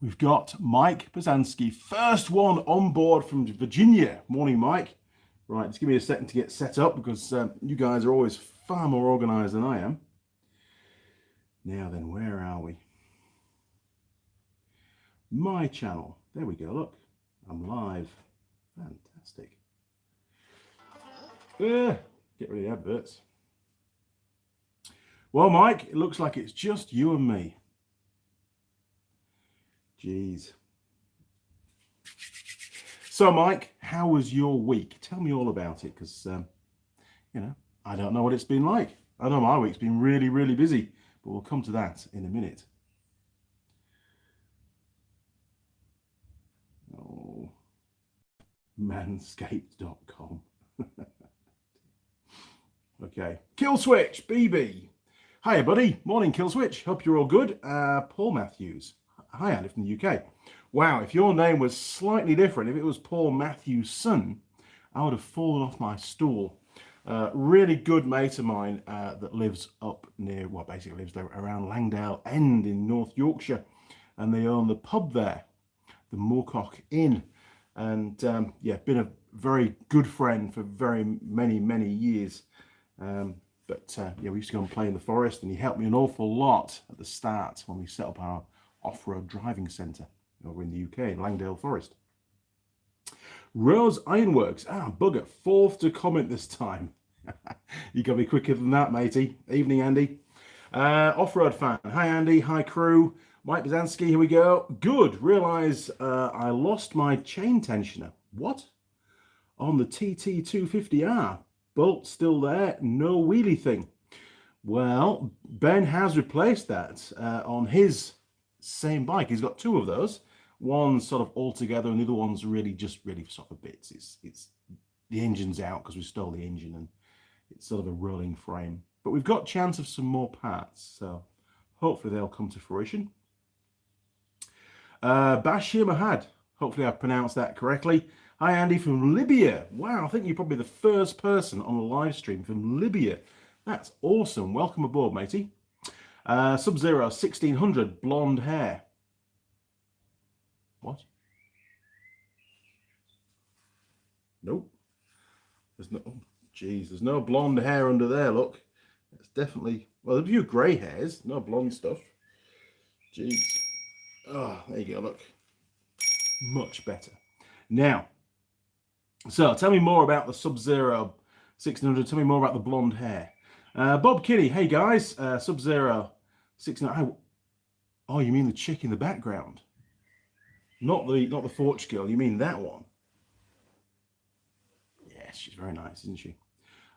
We've got Mike Bozansky, first one on board from Virginia. Morning, Mike. Right, just give me a second to get set up because you guys are always far more organized than I am. Now then, where are we? My channel. There we go, look. I'm live. Fantastic. Get rid of the adverts. Well, Mike, it looks like it's just you and me. Jeez. So, Mike, how was your week? Tell me all about it, because, you know, I don't know what it's been like. I know my week's been really, really busy, but we'll come to that in a minute. Oh, manscaped.com. Okay, Killswitch, BB. Hiya, buddy. Morning, Killswitch. Hope you're all good. Paul Matthews. Hi, Andy from the UK. Wow, if your name was slightly different, if it was Paul Matthews' son, I would have fallen off my stool. Really good mate of mine that lives up near, well, basically lives there around Langdale End in North Yorkshire, and they own the pub there, the Moorcock Inn, and yeah, been a very good friend for very many years. But yeah, we used to go and play in the forest, and he helped me an awful lot at the start when we set up our off-road driving centre over in the UK, in Langdale Forest. Rose Ironworks, bugger, fourth to comment this time. You got to be quicker than that, matey. Evening, Andy. Off-road fan, hi Andy, hi crew. Mike Bozansky, here we go. Good, realise I lost my chain tensioner. What? On the TT250R, bolt still there, no wheelie thing. Well, Ben has replaced that on his same bike. He's got two of those. One's sort of all together, and the other one's really sort of bits. It's the engine's out because we stole the engine, and it's sort of a rolling frame. But we've got chance of some more parts, so hopefully they'll come to fruition. Bashir Mahad, hopefully I've pronounced that correctly. Hi Andy from Libya. Wow, I think you're probably the first person on a live stream from Libya. That's awesome. Welcome aboard, matey. Sub-Zero 1600, blonde hair. What? Nope. There's no, oh, geez, there's no blonde hair under there, look. It's definitely, well, there's a few grey hairs, no blonde stuff. Jeez. Oh, there you go, look. Much better. Now, so tell me more about the Sub-Zero 1600. Tell me more about the blonde hair. Bob Kinney, hey guys, Sub-Zero 1600. Oh, you mean the chick in the background? Not the Forge girl, you mean that one? Yes, she's very nice, isn't she?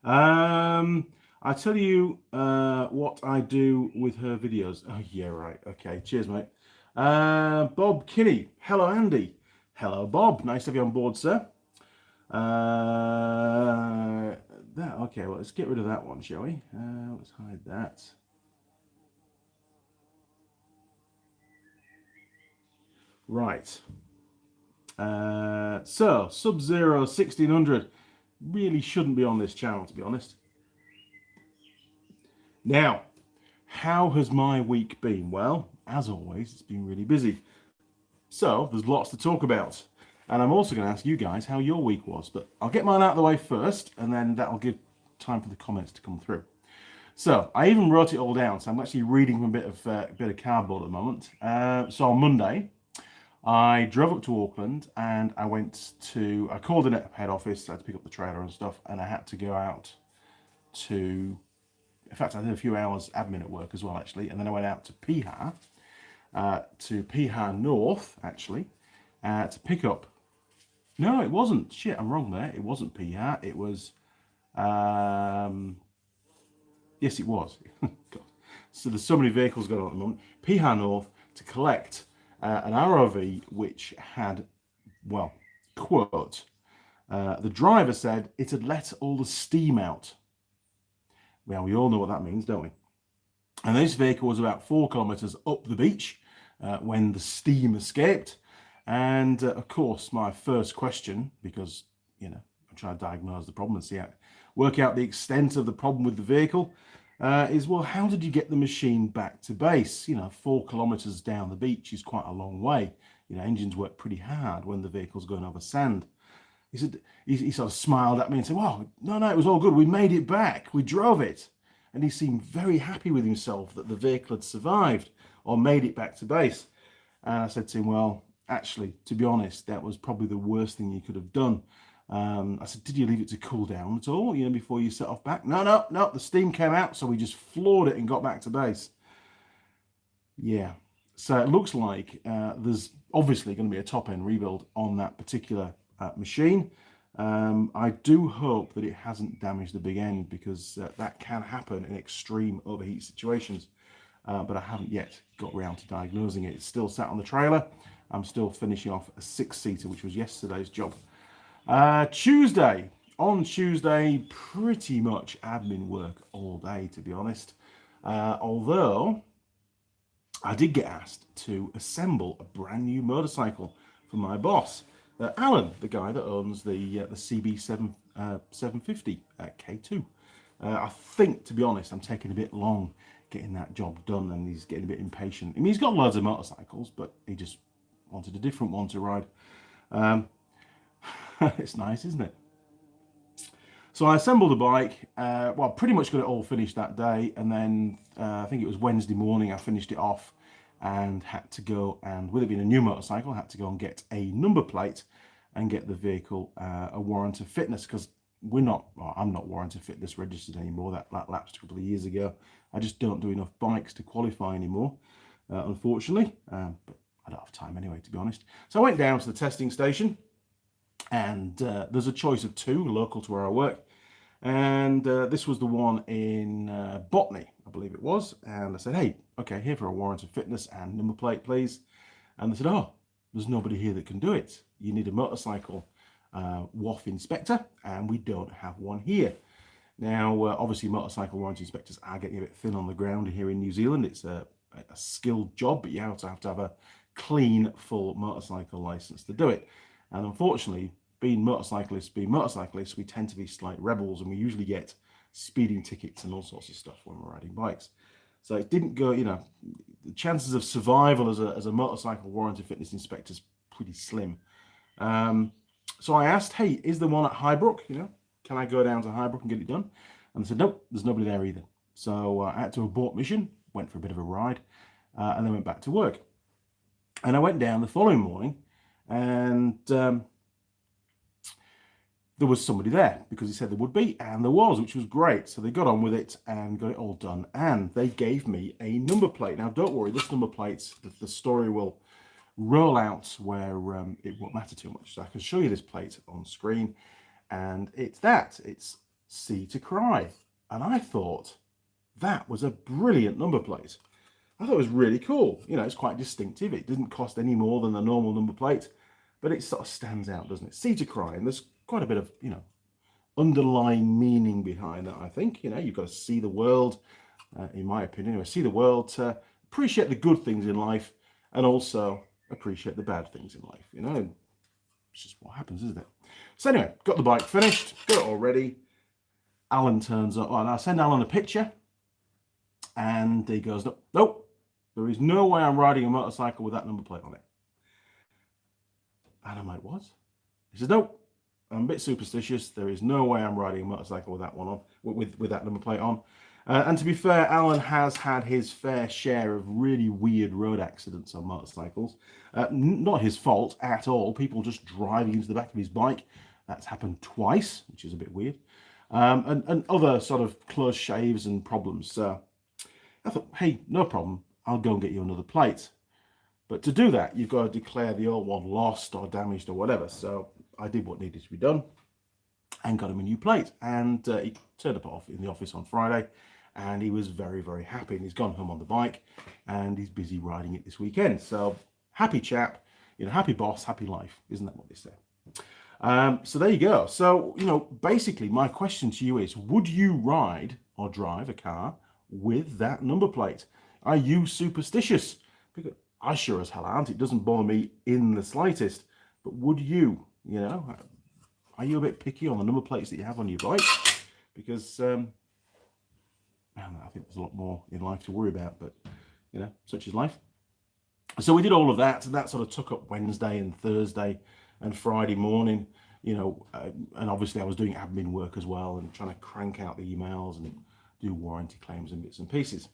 I tell you what I do with her videos. Oh, yeah, right. Okay, cheers, mate. Bob Kinney. Hello, Andy. Hello, Bob. Nice to have you on board, sir. Okay, well, let's get rid of that one, shall we? Let's hide that. Right. So, Sub-Zero 1600 really shouldn't be on this channel, to be honest. Now, how has my week been? Well, as always, it's been really busy. So, there's lots to talk about. And I'm also going to ask you guys how your week was. But I'll get mine out of the way first, and then that'll give time for the comments to come through. So, I even wrote it all down. So, I'm actually reading from a bit of cardboard at the moment. So, on Monday, I drove up to Auckland, and I called in at head office. I had to pick up the trailer and stuff, and I had to go out to, in fact, I did a few hours admin at work as well, actually. And then I went out to Piha North, actually, to pick up. No, it wasn't. Shit, I'm wrong there. It wasn't Piha. It was, yes, it was. God. So there's so many vehicles going on at the moment. Piha North to collect an ROV which had, well, quote, the driver said it had let all the steam out. Well, we all know what that means, don't we? And this vehicle was about 4 kilometers up the beach when the steam escaped. And of course, my first question, because, you know, I'm trying to diagnose the problem and work out the extent of the problem with the vehicle. is, well, how did you get the machine back to base? 4 kilometers down the beach is quite a long way. Engines work pretty hard when the vehicle's going over sand. He said, he sort of smiled at me and said, well, no, it was all good. We made it back. We drove it. And he seemed very happy with himself that the vehicle had survived or made it back to base. And I said to him, well, actually, to be honest, that was probably the worst thing you could have done. I said, did you leave it to cool down at all, before you set off back? No, the steam came out, so we just floored it and got back to base. Yeah, so it looks like there's obviously going to be a top-end rebuild on that particular machine. I do hope that it hasn't damaged the big end, because that can happen in extreme overheat situations. But I haven't yet got around to diagnosing it. It's still sat on the trailer. I'm still finishing off a 6-seater, which was yesterday's job. On Tuesday, pretty much admin work all day, to be honest. Although I did get asked to assemble a brand new motorcycle for my boss, Alan, the guy that owns the CB7 750 K2. I think, to be honest, I'm taking a bit long getting that job done, and he's getting a bit impatient. I mean, he's got loads of motorcycles, but he just wanted a different one to ride. It's nice, isn't it? So I assembled the bike, well, pretty much got it all finished that day, and then I think it was Wednesday morning I finished it off and had to go, and with it being a new motorcycle, I had to go and get a number plate and get the vehicle a warrant of fitness, because I'm not warranty fitness registered anymore. That lapsed a couple of years ago. I just don't do enough bikes to qualify anymore, unfortunately, but I don't have time anyway, to be honest. So I went down to the testing station, and there's a choice of 2 local to where I work, and this was the one in Botany, I believe it was. And I said, hey, okay, here for a warrant of fitness and number plate, please. And they said, oh, there's nobody here that can do it. You need a motorcycle WOF inspector, and we don't have one here. Now, obviously, motorcycle warranty inspectors are getting a bit thin on the ground here in New Zealand. It's a skilled job, but you also have to have a clean, full motorcycle license to do it. And unfortunately, being motorcyclists, we tend to be slight rebels, and we usually get speeding tickets and all sorts of stuff when we're riding bikes. So it didn't go, the chances of survival as a motorcycle warranty fitness inspector is pretty slim. So I asked, hey, is there one at Highbrook? Can I go down to Highbrook and get it done? And they said, nope, there's nobody there either. So I had to abort mission, went for a bit of a ride, and then went back to work. And I went down the following morning, and there was somebody there, because he said there would be, and there was, which was great. So they got on with it and got it all done, and they gave me a number plate. Now, don't worry, this number plate, the story will roll out where it won't matter too much. So I can show you this plate on screen, and it's C to Cry. And I thought that was a brilliant number plate. I thought it was really cool. It's quite distinctive. It didn't cost any more than the normal number plate, but it sort of stands out, doesn't it? C to Cry, and there's quite a bit of, underlying meaning behind that, I think. You've got to see the world, in my opinion, anyway, see the world to appreciate the good things in life, and also appreciate the bad things in life, It's just what happens, isn't it? So anyway, got the bike finished, got it all ready. Alan turns up, and I send Alan a picture, and he goes, nope, there is no way I'm riding a motorcycle with that number plate on it. And I'm like, what? He says, nope, I'm a bit superstitious. There is no way I'm riding a motorcycle with that one on, with that number plate on. And to be fair, Alan has had his fair share of really weird road accidents on motorcycles. Not his fault at all. People just driving into the back of his bike. That's happened twice, which is a bit weird. And other sort of close shaves and problems. So I thought, hey, no problem. I'll go and get you another plate. But to do that, you've got to declare the old one lost or damaged or whatever. So I did what needed to be done and got him a new plate. And he turned up in the office on Friday, and he was very, very happy. And he's gone home on the bike, and he's busy riding it this weekend. So happy chap, happy boss, happy life. Isn't that what they say? So there you go. So, basically my question to you is, would you ride or drive a car with that number plate? Are you superstitious? Because I sure as hell aren't. It doesn't bother me in the slightest. But would you, are you a bit picky on the number plates that you have on your bike? Because And I think there's a lot more in life to worry about, but you know, such is life. So we did all of that, and that sort of took up Wednesday and Thursday and Friday morning, you know, and obviously I was doing admin work as well and trying to crank out the emails and do warranty claims and bits and pieces.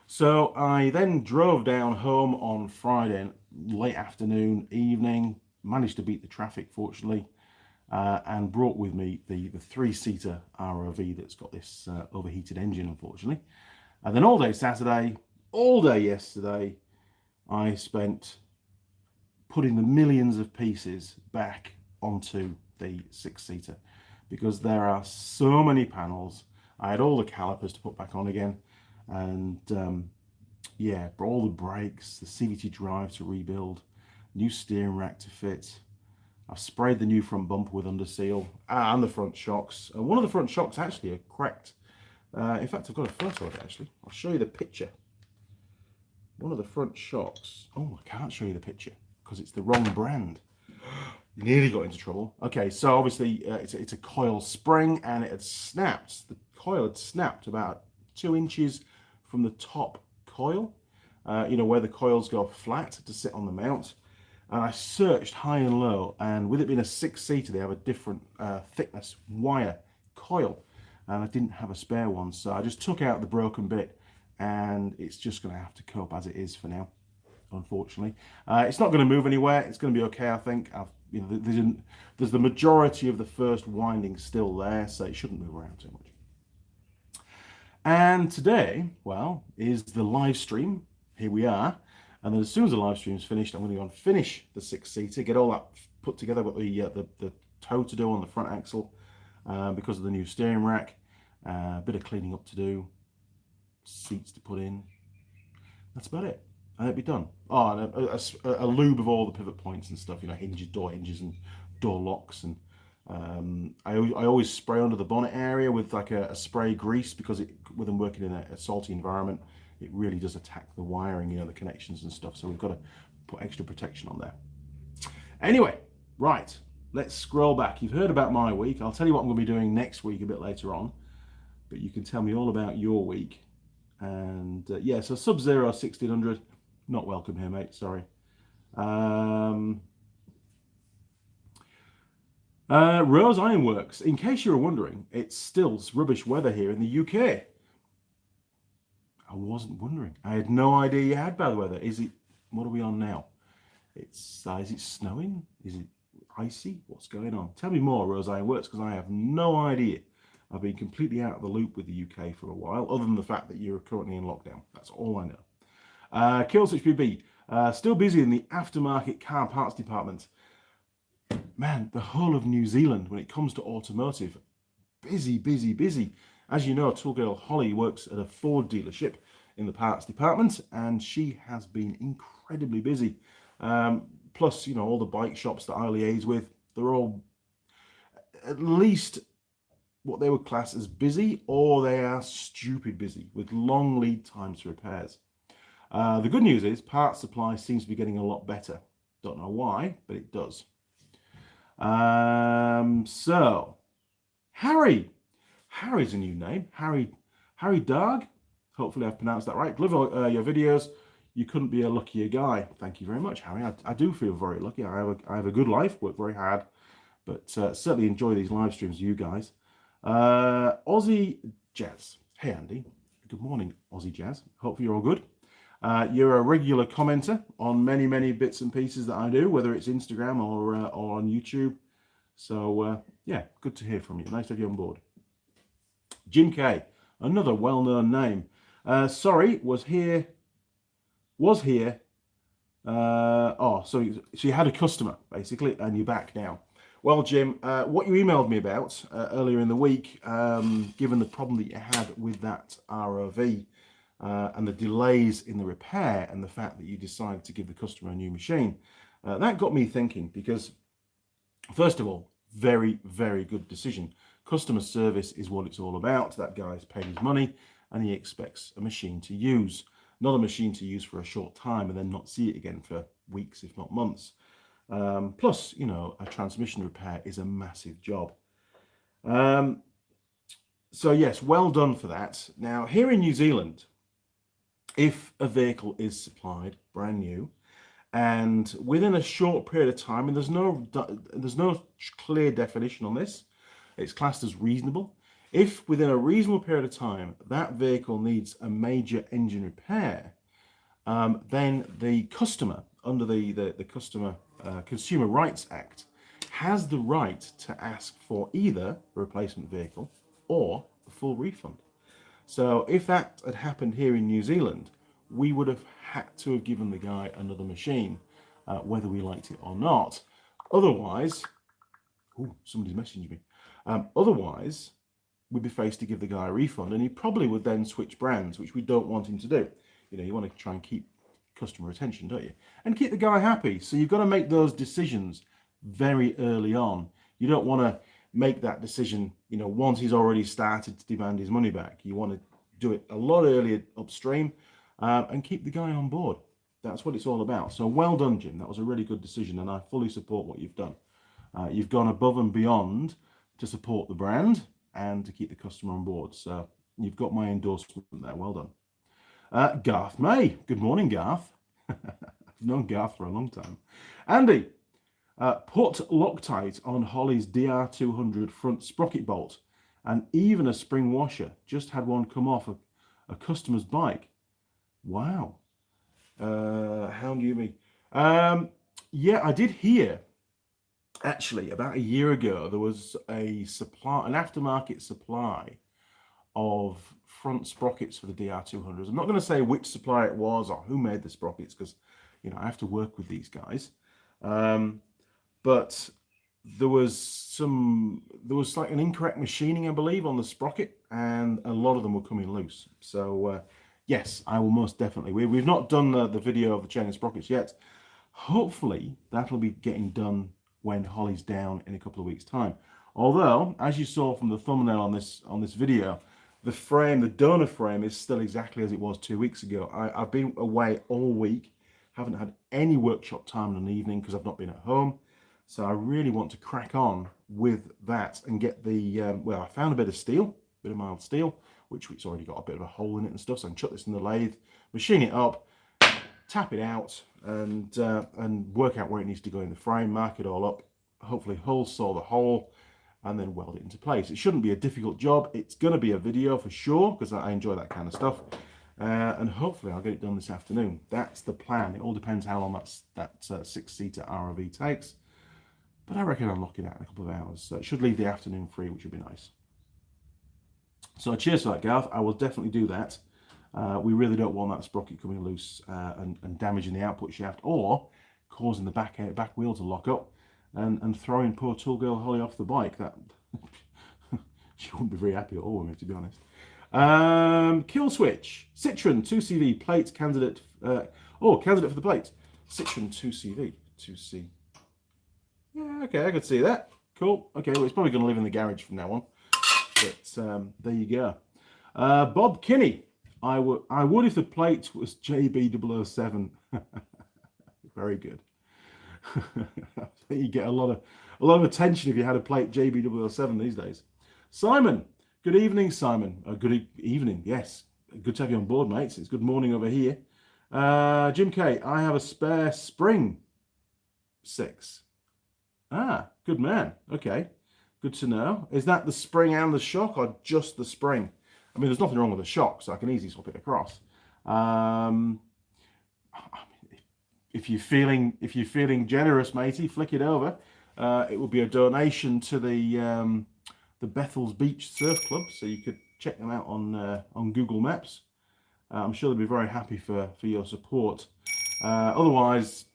So I then drove down home on Friday, late afternoon, evening, managed to beat the traffic, fortunately, and brought with me the three-seater ROV that's got this overheated engine, unfortunately. And then all day Saturday, all day yesterday, I spent putting the millions of pieces back onto the six-seater because there are so many panels. I had all the calipers to put back on again, and yeah, all the brakes, the CVT drive to rebuild, new steering rack to fit. I've sprayed the new front bumper with under seal and the front shocks. One of the front shocks actually are cracked. In fact, I've got a photo of it actually. I'll show you the picture. One of the front shocks. Oh, I can't show you the picture because it's the wrong brand. Nearly got into trouble. Okay, so obviously it's a coil spring and it had snapped. The coil had snapped about 2 inches from the top coil, you know, where the coils go flat to sit on the mount. And I searched high and low, and with it being a six-seater, they have a different thickness wire coil, and I didn't have a spare one, so I just took out the broken bit, and it's just going to have to cope as it is for now, unfortunately. It's not going to move anywhere. It's going to be okay, I think. You know, there's the majority of the first winding still there, so it shouldn't move around too much. And today, well, is the live stream. Here we are. And then as soon as the live stream is finished, I'm going to go and finish the six-seater, get all that put together. I've got the toe to do on the front axle because of the new steering rack. A bit of cleaning up to do, seats to put in. That's about it. And it'll be done. Oh, and a lube of all the pivot points and stuff, you know, hinges, door hinges and door locks. And I always spray under the bonnet area with like a spray grease because with them working in a salty environment, it really does attack the wiring, you know, the connections and stuff. So we've got to put extra protection on there. Anyway, right, let's scroll back. You've heard about my week. I'll tell you what I'm going to be doing next week a bit later on. But you can tell me all about your week. And yeah, so Sub-Zero 1600, not welcome here, mate, sorry. Rose Ironworks, in case you were wondering, it's still rubbish weather here in the UK. I wasn't wondering. I had no idea you had bad weather. Is it, what are we on now? Is it snowing? Is it icy? What's going on? Tell me more, Rose Ironworks, because I have no idea. I've been completely out of the loop with the UK for a while, other than the fact that you're currently in lockdown. That's all I know. Killswitch BB, still busy in the aftermarket car parts department. Man, the whole of New Zealand, when it comes to automotive, busy, busy, busy. As you know, Tool Girl Holley works at a Ford dealership in the parts department, and she has been incredibly busy. Plus, you know, all the bike shops that I liaise with, they're all at least what they would class as busy, or they are stupid busy with long lead times to repairs. The good news is parts supply seems to be getting a lot better. Don't know why, but it does. So, Harry's a new name. Harry Darg. Hopefully I've pronounced that right. Love your videos. You couldn't be a luckier guy. Thank you very much, Harry. I do feel very lucky. I have a good life, work very hard, but certainly enjoy these live streams, you guys. Aussie Jazz. Hey, Andy. Good morning, Aussie Jazz. Hope you're all good. You're a regular commenter on many, many bits and pieces that I do, whether it's Instagram or on YouTube. So, yeah, good to hear from you. Nice to have you on board. Jim K, another well-known name. Sorry, was here. Oh, so you had a customer, basically, and you're back now. Well, Jim, what you emailed me about earlier in the week, given the problem that you had with that ROV and the delays in the repair and the fact that you decided to give the customer a new machine, that got me thinking because, first of all, very, very good decision. Customer service is what it's all about. That guy's paid his money and he expects a machine to use, not a machine to use for a short time and then not see it again for weeks, if not months. Plus, you know, a transmission repair is a massive job. So yes, well done for that. Now, here in New Zealand, if a vehicle is supplied brand new and within a short period of time, and there's no clear definition on this, it's classed as reasonable. If within a reasonable period of time that vehicle needs a major engine repair, then the customer, under the Customer Consumer Rights Act, has the right to ask for either a replacement vehicle or a full refund. So if that had happened here in New Zealand, we would have had to have given the guy another machine, whether we liked it or not. Otherwise, somebody's messaging me. Otherwise, we'd be faced to give the guy a refund, and he probably would then switch brands, which we don't want him to do. You know, you want to try and keep customer retention, don't you? And keep the guy happy. So you've got to make those decisions very early on. You don't want to make that decision, you know, once he's already started to demand his money back. You want to do it a lot earlier upstream, and keep the guy on board. That's what it's all about. So well done, Jim. That was a really good decision, and I fully support what you've done. You've gone above and beyond to support the brand and to keep the customer on board. So you've got my endorsement there. Well done. Garth May. Good morning, Garth. I've known Garth for a long time. Andy, put Loctite on Holley's DR200 front sprocket bolt and even a spring washer. Just had one come off a customer's bike. Wow. How do you mean? Yeah, I did hear, actually, about a year ago, there was an aftermarket supply of front sprockets for the DR200s. I'm not going to say which supplier it was or who made the sprockets, because, you know, I have to work with these guys. But there was like an incorrect machining, I believe, on the sprocket, and a lot of them were coming loose. So yes, I will most definitely. We've not done the video of the chain and sprockets yet. Hopefully that'll be getting done when Holley's down in a couple of weeks' time. Although, as you saw from the thumbnail on this video, the donor frame is still exactly as it was 2 weeks ago. I've been away all week, haven't had any workshop time in an evening because I've not been at home. So I really want to crack on with that and get the, well, I found a bit of steel, bit of mild steel, which it's already got a bit of a hole in it and stuff. So I can chuck this in the lathe, machine it up, tap it out, and work out where it needs to go in the frame, mark it all up, hopefully hole saw the hole, and then weld it into place. It shouldn't be a difficult job. It's going to be a video for sure, because I enjoy that kind of stuff. And hopefully I'll get it done this afternoon. That's the plan. It all depends how long that 6-seater ROV takes. But I reckon I'm looking at a couple of hours. So it should leave the afternoon free, which would be nice. So cheers for that, Garth. I will definitely do that. We really don't want that sprocket coming loose and damaging the output shaft, or causing the back wheel to lock up and throwing poor Tool Girl Holley off the bike. That she wouldn't be very happy at all with me, to be honest. Kill switch. Citroen 2CV plate candidate. Candidate for the plate. Citroen 2CV 2C. Yeah, okay, I could see that. Cool. Okay, well, it's probably going to live in the garage from now on. But there you go. Bob Kinney. I would if the plate was JB007. Very good. I think you get a lot of attention if you had a plate JB007 these days. Simon. Good evening, Simon. Good evening. Yes. Good to have you on board, mates. It's good morning over here. Jim K. I have a spare spring 6. Ah, good man. Okay. Good to know. Is that the spring and the shock, or just the spring? I mean, there's nothing wrong with the shock, so I can easily swap it across. If you're feeling generous, matey, flick it over. It will be a donation to the Bethel's Beach Surf Club, so you could check them out on Google Maps. I'm sure they'll be very happy for your support. Otherwise,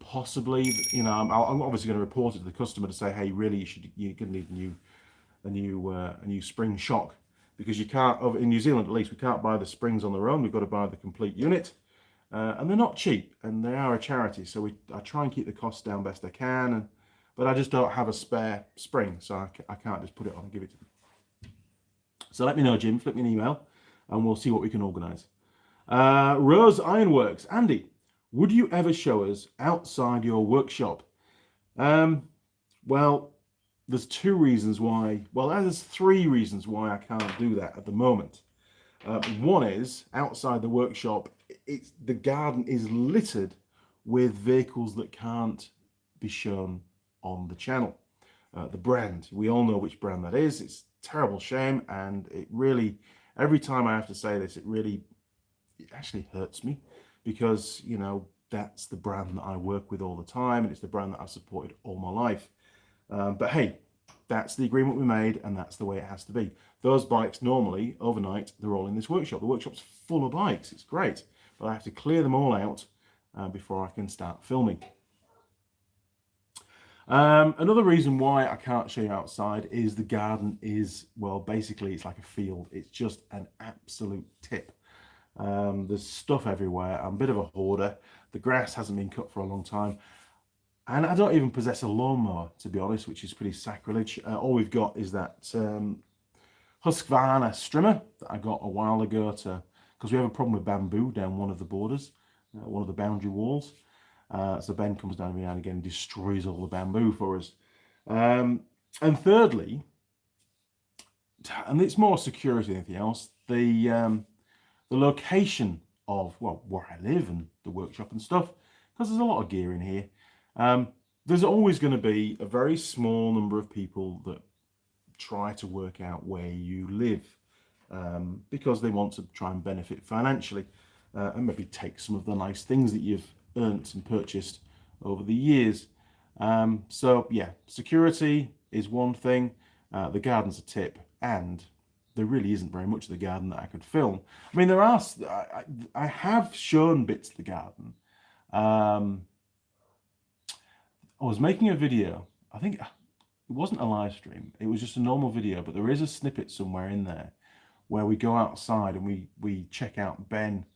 possibly, you know, I'm obviously going to report it to the customer to say, hey, really, you're going to need a new spring shock, because you can't, in New Zealand at least, we can't buy the springs on their own. We've got to buy the complete unit, and they're not cheap, and they are a charity, so I try and keep the costs down best I can, but I just don't have a spare spring, so I can't just put it on and give it to them. So let me know, Jim, flip me an email, and we'll see what we can organise. Rose Ironworks. Andy, would you ever show us outside your workshop? Well, there's two reasons why, well, there's three reasons why I can't do that at the moment. One is, outside the workshop, the garden is littered with vehicles that can't be shown on the channel. The brand, we all know which brand that is. It's a terrible shame, and it really, every time I have to say this, it actually hurts me, because, you know, that's the brand that I work with all the time, and it's the brand that I've supported all my life. But hey, that's the agreement we made, and that's the way it has to be. Those bikes, normally, overnight, they're all in this workshop. The workshop's full of bikes. It's great. But I have to clear them all out before I can start filming. Another reason why I can't show you outside is the garden is, well, basically it's like a field. It's just an absolute tip. There's stuff everywhere. I'm a bit of a hoarder. The grass hasn't been cut for a long time. And I don't even possess a lawnmower, to be honest, which is pretty sacrilege. All we've got is that Husqvarna strimmer that I got a while ago, because we have a problem with bamboo down one of the borders, one of the boundary walls. So Ben comes down every now and again and destroys all the bamboo for us. And thirdly, and it's more security than anything else, the location of, well, where I live and the workshop and stuff, because there's a lot of gear in here. There's always going to be a very small number of people that try to work out where you live, because they want to try and benefit financially, and maybe take some of the nice things that you've earned and purchased over the years. So yeah, security is one thing, the garden's a tip, and there really isn't very much of the garden that I could film. I mean, I have shown bits of the garden. I was making a video, I think it wasn't a live stream, it was just a normal video, but there is a snippet somewhere in there where we go outside and we check out Ben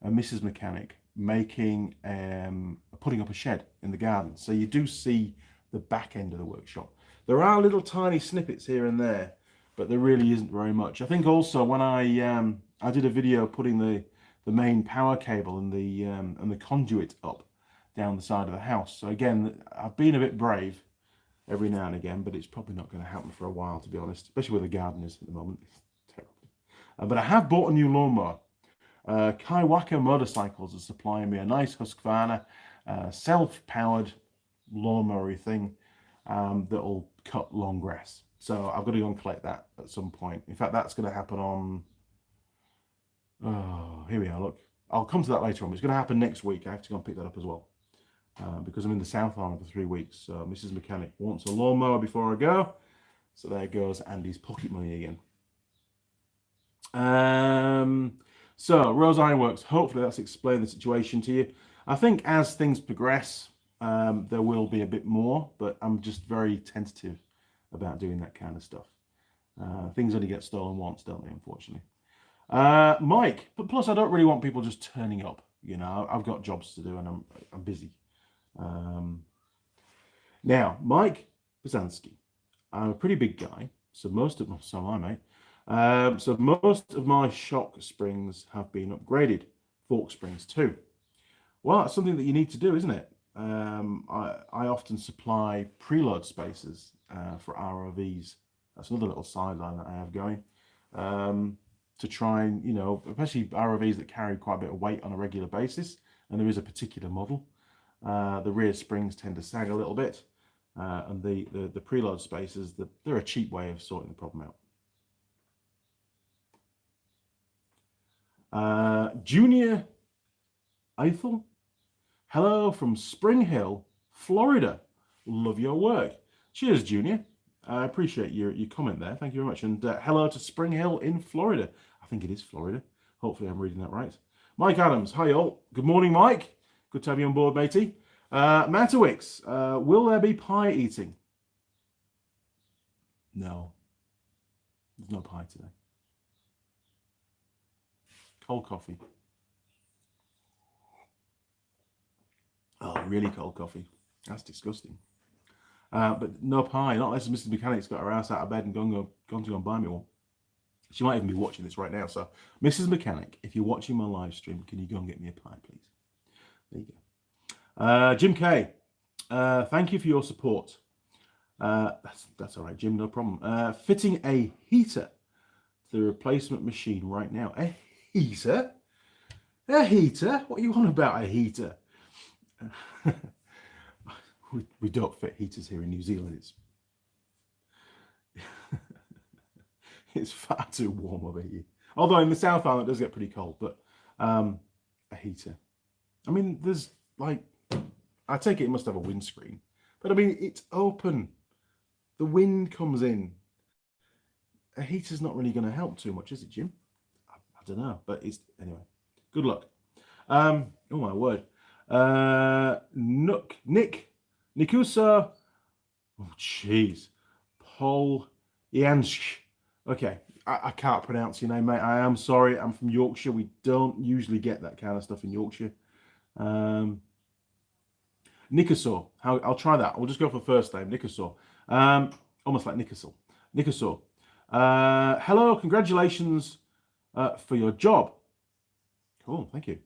and Mrs. Mechanic making, putting up a shed in the garden. So you do see the back end of the workshop. There are little tiny snippets here and there, but there really isn't very much. I think also when I did a video putting the main power cable and the conduit up down the side of the house. So again, I've been a bit brave every now and again, but it's probably not going to happen for a while, to be honest, especially where the garden is at the moment. It's terrible. But I have bought a new lawnmower. Kaiwaka Motorcycles are supplying me a nice Husqvarna self-powered lawnmower thing that'll cut long grass. So I've got to go and collect that at some point. In fact, that's going to happen on, oh, here we are, look. I'll come to that later on. It's going to happen next week. I have to go and pick that up as well. Because I'm in the South Island for 3 weeks. So Mrs. Mechanic wants a lawnmower before I go. So there goes Andy's pocket money again. So Rose Ironworks, hopefully that's explained the situation to you. I think as things progress, there will be a bit more, but I'm just very tentative about doing that kind of stuff. Things only get stolen once, don't they, unfortunately. Mike, but plus I don't really want people just turning up. You know, I've got jobs to do and I'm busy. Now, Mike Bazansky, I'm a pretty big guy, so so am I, mate. So most of my shock springs have been upgraded, fork springs too. Well, that's something that you need to do, isn't it? I often supply preload spacers for ROVs. That's another little sideline that I have going. To try and, you know, especially ROVs that carry quite a bit of weight on a regular basis, and there is a particular model. The rear springs tend to sag a little bit, and the preload spacers, they're a cheap way of sorting the problem out. Junior Eiffel, hello from Spring Hill, Florida. Love your work. Cheers, Junior. I appreciate your comment there. Thank you very much. And hello to Spring Hill in Florida. I think it is Florida. Hopefully I'm reading that right. Mike Adams. Hi, all. Good morning, Mike. Good to have you on board, matey. Matawix. Will there be pie eating? No. There's no pie today. Cold coffee. Oh, really cold coffee. That's disgusting. But no pie, not unless Mrs. Mechanic's got her ass out of bed and gone to go and buy me one. She might even be watching this right now. So, Mrs. Mechanic, if you're watching my live stream, can you go and get me a pie, please? There you go. Jim K, thank you for your support. That's all right, Jim, no problem. Fitting a heater to the replacement machine right now. A heater? A heater? What are you on about, a heater? We don't fit heaters here in New Zealand. It's far too warm over here. Although in the South Island it does get pretty cold, but a heater. I mean, there's like, I take it must have a windscreen, but I mean, it's open. The wind comes in. A heater's not really going to help too much, is it, Jim? I don't know, but it's, anyway, good luck. Oh my word. Nikusa, oh jeez, Paul Jansch. Okay, I can't pronounce your name, mate. I am sorry. I'm from Yorkshire. We don't usually get that kind of stuff in Yorkshire. Nikusaw. I'll try that. We'll just go for the first name, Nikusaw. Almost like Nikusaw. Nikusaw. Hello, congratulations for your job. Cool, thank you.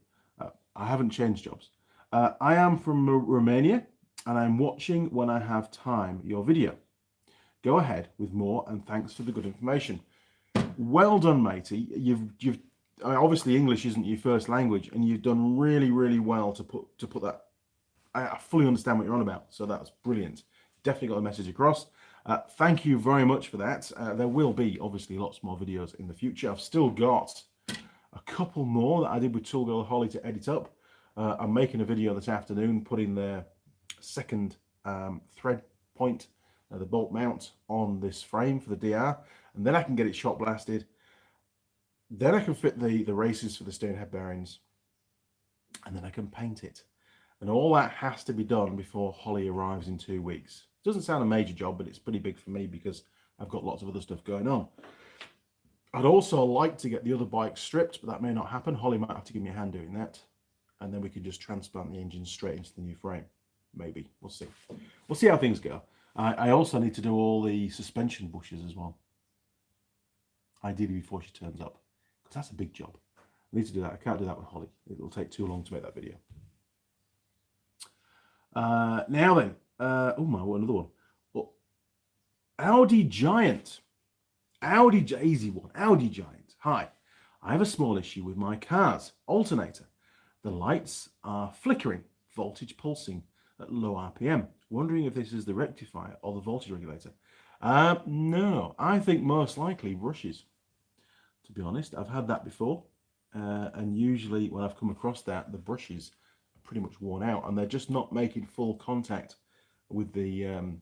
I haven't changed jobs. I am from Romania, and I'm watching when I have time your video. Go ahead with more, and thanks for the good information. Well done, matey. I mean, obviously English isn't your first language, and you've done really, really well to put that. I fully understand what you're on about, so that's brilliant. Definitely got the message across. Thank you very much for that. There will be obviously lots more videos in the future. I've still got a couple more that I did with Tool Girl Holley to edit up. I'm making a video this afternoon, putting the second thread point, the bolt mount on this frame for the DR, and then I can get it shot blasted. Then I can fit the races for the steering head bearings, and then I can paint it. And all that has to be done before Holley arrives in 2 weeks. Doesn't sound a major job, but it's pretty big for me because I've got lots of other stuff going on. I'd also like to get the other bike stripped, but that may not happen. Holley might have to give me a hand doing that. And then we could just transplant the engine straight into the new frame. Maybe. We'll see. We'll see how things go. I also need to do all the suspension bushes as well. Ideally before she turns up, because that's a big job. I need to do that. I can't do that with Holley. It'll take too long to make that video. Now then, oh my, what, another one. Oh, Audi Giant. Easy one. Audi Giant. Hi, I have a small issue with my car's alternator. The lights are flickering, voltage pulsing at low RPM. Wondering if this is the rectifier or the voltage regulator. No, I think most likely brushes. To be honest, I've had that before, and usually when I've come across that, the brushes are pretty much worn out, and they're just not making full contact with the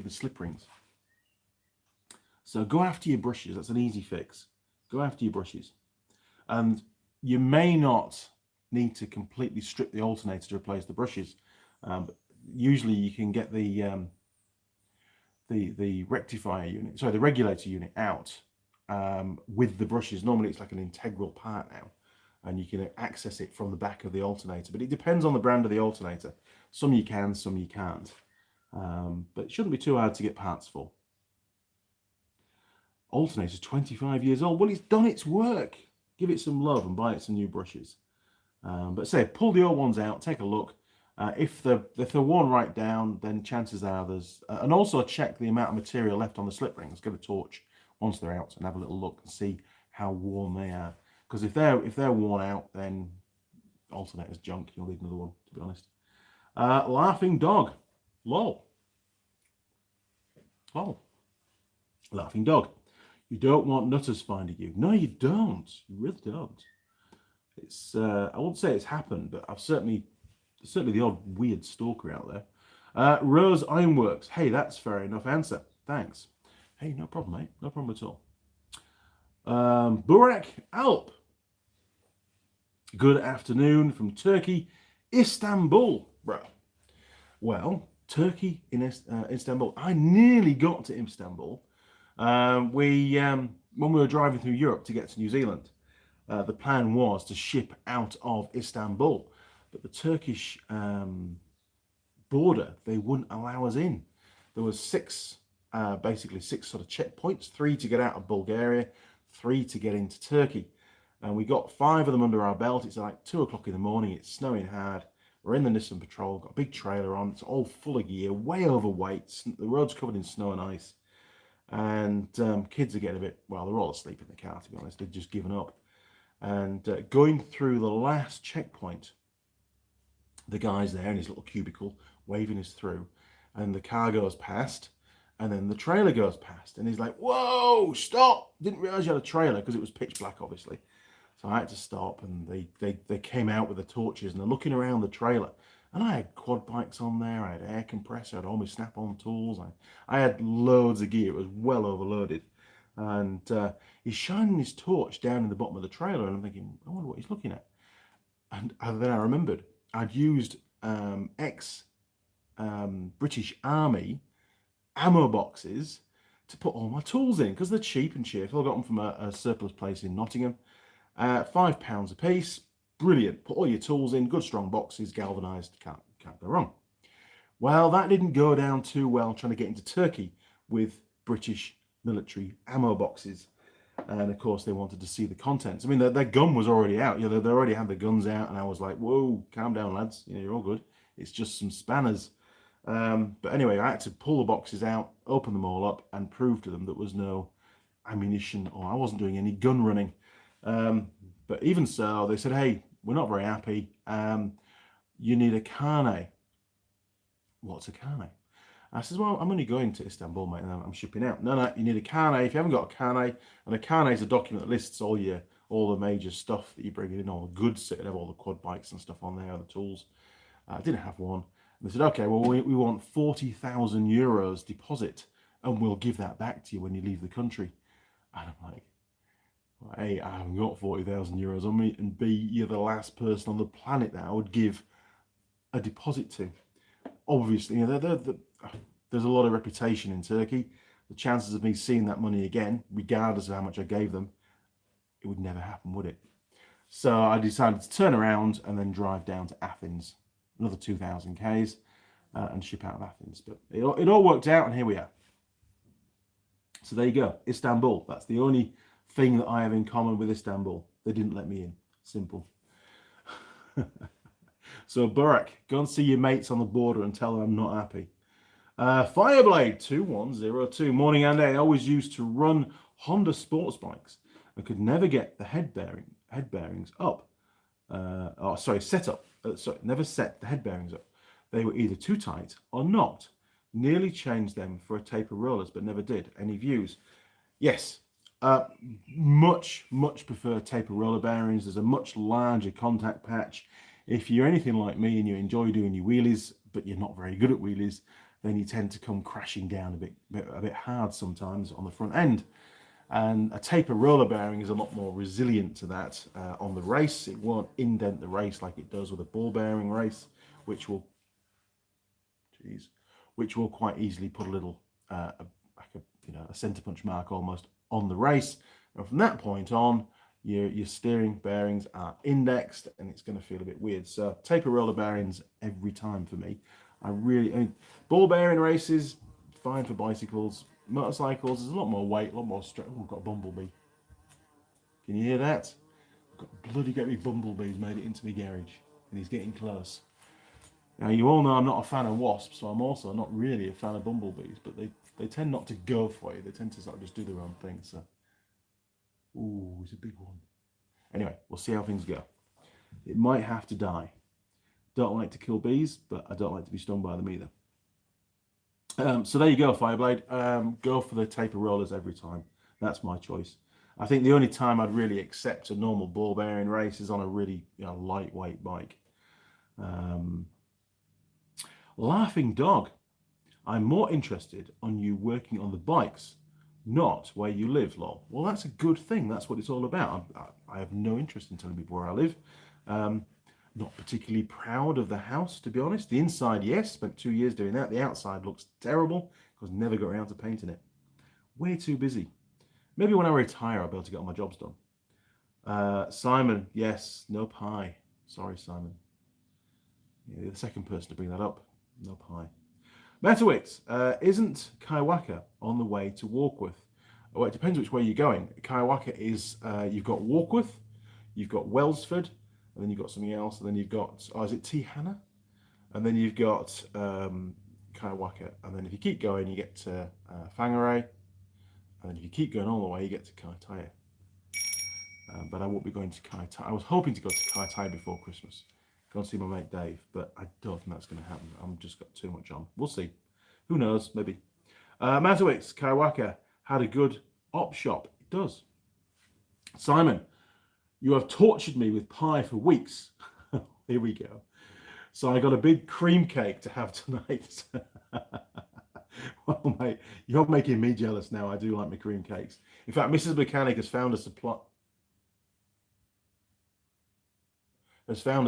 slip rings. So go after your brushes. That's an easy fix. Go after your brushes, and you may not need to completely strip the alternator to replace the brushes. But usually you can get the rectifier unit, sorry, the regulator unit out with the brushes. Normally it's like an integral part now, and you can access it from the back of the alternator, but it depends on the brand of the alternator. Some you can, some you can't, but it shouldn't be too hard to get parts for. Alternator's 25 years old. Well, it's done its work. Give it some love and buy it some new brushes. But say, pull the old ones out, take a look. If they're worn right down, then chances are there's... and also check the amount of material left on the slip rings. Get a torch once they're out and have a little look and see how worn they are. Because if they're worn out, then alternator's junk. You'll need another one, to be honest. Laughing dog. Lol. Lol. Laughing dog. You don't want nutters finding you. No, you don't. You really don't. It's I won't say it's happened, but I've certainly the odd weird stalker out there. Rose Ironworks. Hey, that's fair enough answer. Thanks. Hey, no problem, mate. No problem at all. Burak Alp. Good afternoon from Turkey, Istanbul, bro. Well, Turkey in Istanbul. I nearly got to Istanbul. When we were driving through Europe to get to New Zealand, the plan was to ship out of Istanbul, but the Turkish border, they wouldn't allow us in. There was basically six sort of checkpoints, 3 to get out of Bulgaria, 3 to get into Turkey. And we got 5 of them under our belt. It's like 2 o'clock in the morning. It's snowing hard. We're in the Nissan Patrol, got a big trailer on, it's all full of gear, way overweight, the road's covered in snow and ice, and kids are getting a bit, well, they're all asleep in the car, to be honest, they've just given up. And going through the last checkpoint, the guy's there in his little cubicle, waving us through, and the car goes past, and then the trailer goes past, and he's like, whoa, stop, didn't realise you had a trailer, because it was pitch black, obviously. So I had to stop, and they came out with the torches, and they're looking around the trailer. And I had quad bikes on there, I had air compressor, I had all my snap-on tools, I had loads of gear, it was well overloaded. And he's shining his torch down in the bottom of the trailer, and I'm thinking, I wonder what he's looking at. And then I remembered, I'd used British Army ammo boxes to put all my tools in, because they're cheap and cheerful. I got them from a surplus place in Nottingham. £5 a piece, brilliant. Put all your tools in, good strong boxes, galvanised, can't go wrong. Well, that didn't go down too well trying to get into Turkey with British military ammo boxes. And of course they wanted to see the contents. I mean, their gun was already out, they already had the guns out, and I was like, whoa, calm down lads, you're all good. It's just some spanners. But anyway, I had to pull the boxes out, open them all up, and prove to them there was no ammunition, or I wasn't doing any gun running. But even so, they said, hey, we're not very happy. You need a carnet. What's a carnet? I says, well, I'm only going to Istanbul, mate, and I'm shipping out. No, you need a carnet. If you haven't got a carnet, and a carnet is a document that lists all the major stuff that you bring in, all the goods that have all the quad bikes and stuff on there, the tools. I didn't have one. And they said, okay, well, we want 40,000 euros deposit, and we'll give that back to you when you leave the country. And I'm like, A, I haven't got 40,000 euros on me, and B, you're the last person on the planet that I would give a deposit to. Obviously, there's a lot of reputation in Turkey. The chances of me seeing that money again, regardless of how much I gave them, it would never happen, would it? So I decided to turn around and then drive down to Athens, another 2,000 Ks, and ship out of Athens. But it all worked out, and here we are. So there you go, Istanbul. That's the only thing that I have in common with Istanbul. They didn't let me in. Simple. So Burak, go and see your mates on the border and tell them I'm not happy. Fireblade 2102. Morning, Andy. I always used to run Honda sports bikes and could never get the head bearings up. Set up. Never set the head bearings up. They were either too tight or not. Nearly changed them for a taper rollers, but never did. Any views? Yes. Much prefer taper roller bearings. There's a much larger contact patch. If you're anything like me and you enjoy doing your wheelies, but you're not very good at wheelies, then you tend to come crashing down a bit hard sometimes on the front end. And a taper roller bearing is a lot more resilient to that. On the race, it won't indent the race like it does with a ball bearing race, which will quite easily put a little a center punch mark almost on the race. And from that point on, your steering bearings are indexed, and it's going to feel a bit weird. So taper roller bearings every time for me. Ball bearing races, fine for bicycles. Motorcycles, there's a lot more weight, a lot more strength. Oh, I've got a bumblebee. Can you hear that? Bloody get me bumblebee's made it into my garage, and he's getting close. Now, you all know I'm not a fan of wasps, so I'm also not really a fan of bumblebees, but they tend not to go for you. They tend to sort of just do their own thing. So, ooh, it's a big one. Anyway, we'll see how things go. It might have to die. Don't like to kill bees, but I don't like to be stung by them either. So there you go, Fireblade. Go for the taper rollers every time. That's my choice. I think the only time I'd really accept a normal ball bearing race is on a really lightweight bike. Laughing Dog. I'm more interested on you working on the bikes, not where you live, lol. Well, that's a good thing. That's what it's all about. I have no interest in telling people where I live. Not particularly proud of the house, to be honest. The inside, yes, spent 2 years doing that. The outside looks terrible because never got around to painting it. Way too busy. Maybe when I retire, I'll be able to get all my jobs done. Simon, yes, no pie. Sorry, Simon. Yeah, you're the second person to bring that up. No pie. Metawix, isn't Kaiwaka on the way to Warkworth? Well, it depends which way you're going. Kaiwaka is, you've got Warkworth, you've got Welsford, and then you've got something else, and then you've got, is it T. Hannah? and then you've got Kaiwaka, and then if you keep going, you get to Whangarei, and then if you keep going all the way, you get to Kaitaia. But I won't be going to Kaitaia. I was hoping to go to Kaitaia before Christmas, go and see my mate Dave, but I don't think that's going to happen. I'm just got too much on. We'll see. Who knows? Maybe. Mazowitz, Kaiwaka had a good op shop. It does. Simon, you have tortured me with pie for weeks. Here we go. So I got a big cream cake to have tonight. Well, mate, you're making me jealous now. I do like my cream cakes. In fact, Mrs. Mechanic has found a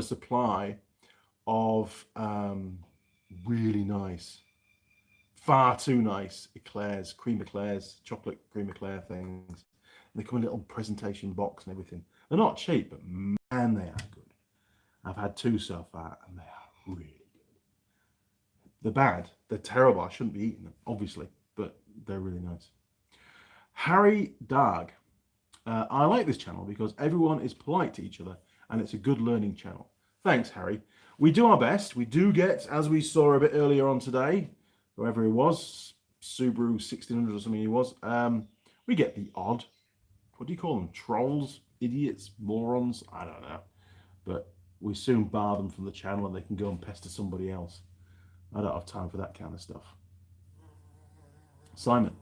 supply of really nice, far too nice eclairs, cream eclairs, chocolate cream eclair things. And they come in a little presentation box and everything. They're not cheap, but man, they are good. I've had 2 so far, and they are really good. They're bad. They're terrible. I shouldn't be eating them, obviously, but they're really nice. Harry Darg. I like this channel because everyone is polite to each other, and it's a good learning channel. Thanks, Harry. We do our best. We do get, as we saw a bit earlier on today, whoever he was, Subaru 1600 or something he was, we get the odd, what do you call them, trolls, idiots, morons, I don't know. But we soon bar them from the channel and they can go and pester somebody else. I don't have time for that kind of stuff. Simon,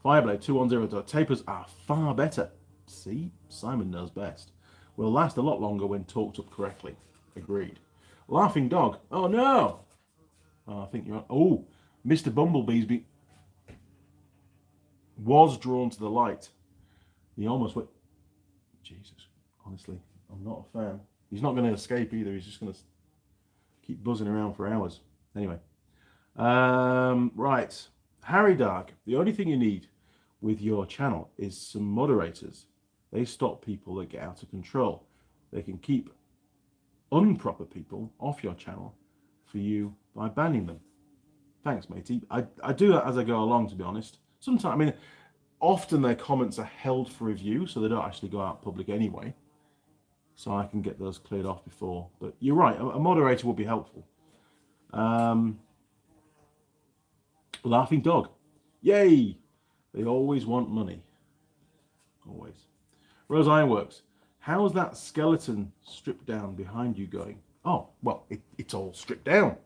Fireblade 210. Tapers are far better. See, Simon knows best. Will last a lot longer when torqued up correctly. Agreed. Laughing Dog. Oh no! Oh, I think you're on. Oh, Mr. Bumblebee's was drawn to the light. He almost went. Jesus, honestly, I'm not a fan. He's not going to escape either. He's just going to keep buzzing around for hours. Anyway, right. Harry Dark. The only thing you need with your channel is some moderators. They stop people that get out of control. They can keep improper people off your channel for you by banning them. Thanks, matey. I do that as I go along, to be honest. Sometimes, I mean, often their comments are held for review, so they don't actually go out public anyway. So I can get those cleared off before. But you're right, a moderator would be helpful. Laughing Dog. Yay! They always want money. Always. Rose Ironworks. How's that skeleton stripped down behind you going? Oh, well, it's all stripped down.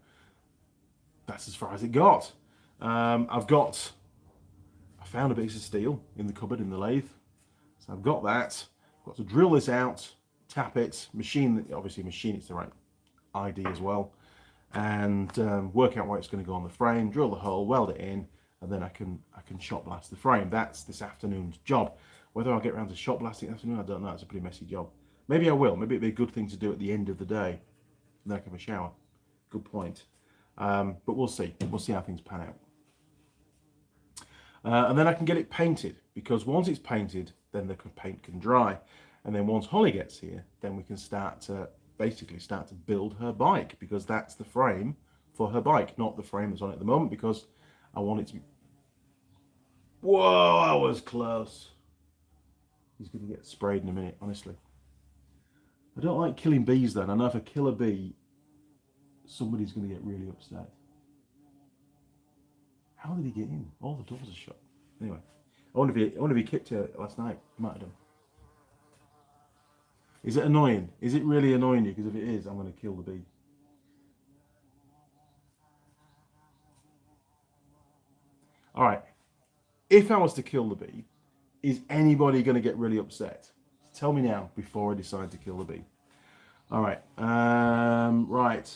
That's as far as it got. I found a piece of steel in the cupboard in the lathe. So I've got that. I've got to drill this out, tap it, machine it's the right ID as well, and work out where it's going to go on the frame, drill the hole, weld it in, and then I can shot blast the frame. That's this afternoon's job. Whether I'll get around to shot blasting this afternoon, I don't know. It's a pretty messy job. Maybe I will. Maybe it'd be a good thing to do at the end of the day. And then I can have a shower. Good point. But we'll see. We'll see how things pan out. And then I can get it painted, because once it's painted, then the paint can dry. And then once Holly gets here, then we can start to build her bike, because that's the frame for her bike, not the frame that's on it at the moment, because I want it to be... Whoa, I was close. He's going to get sprayed in a minute, honestly. I don't like killing bees, though, and I know if I kill a bee, somebody's going to get really upset. How did he get in? All the doors are shut. Anyway, I wonder if he kicked her last night. He might have done. Is it annoying? Is it really annoying you? Because if it is, I'm going to kill the bee. All right. If I was to kill the bee, is anybody going to get really upset? Tell me now before I decide to kill the bee. All right. Right.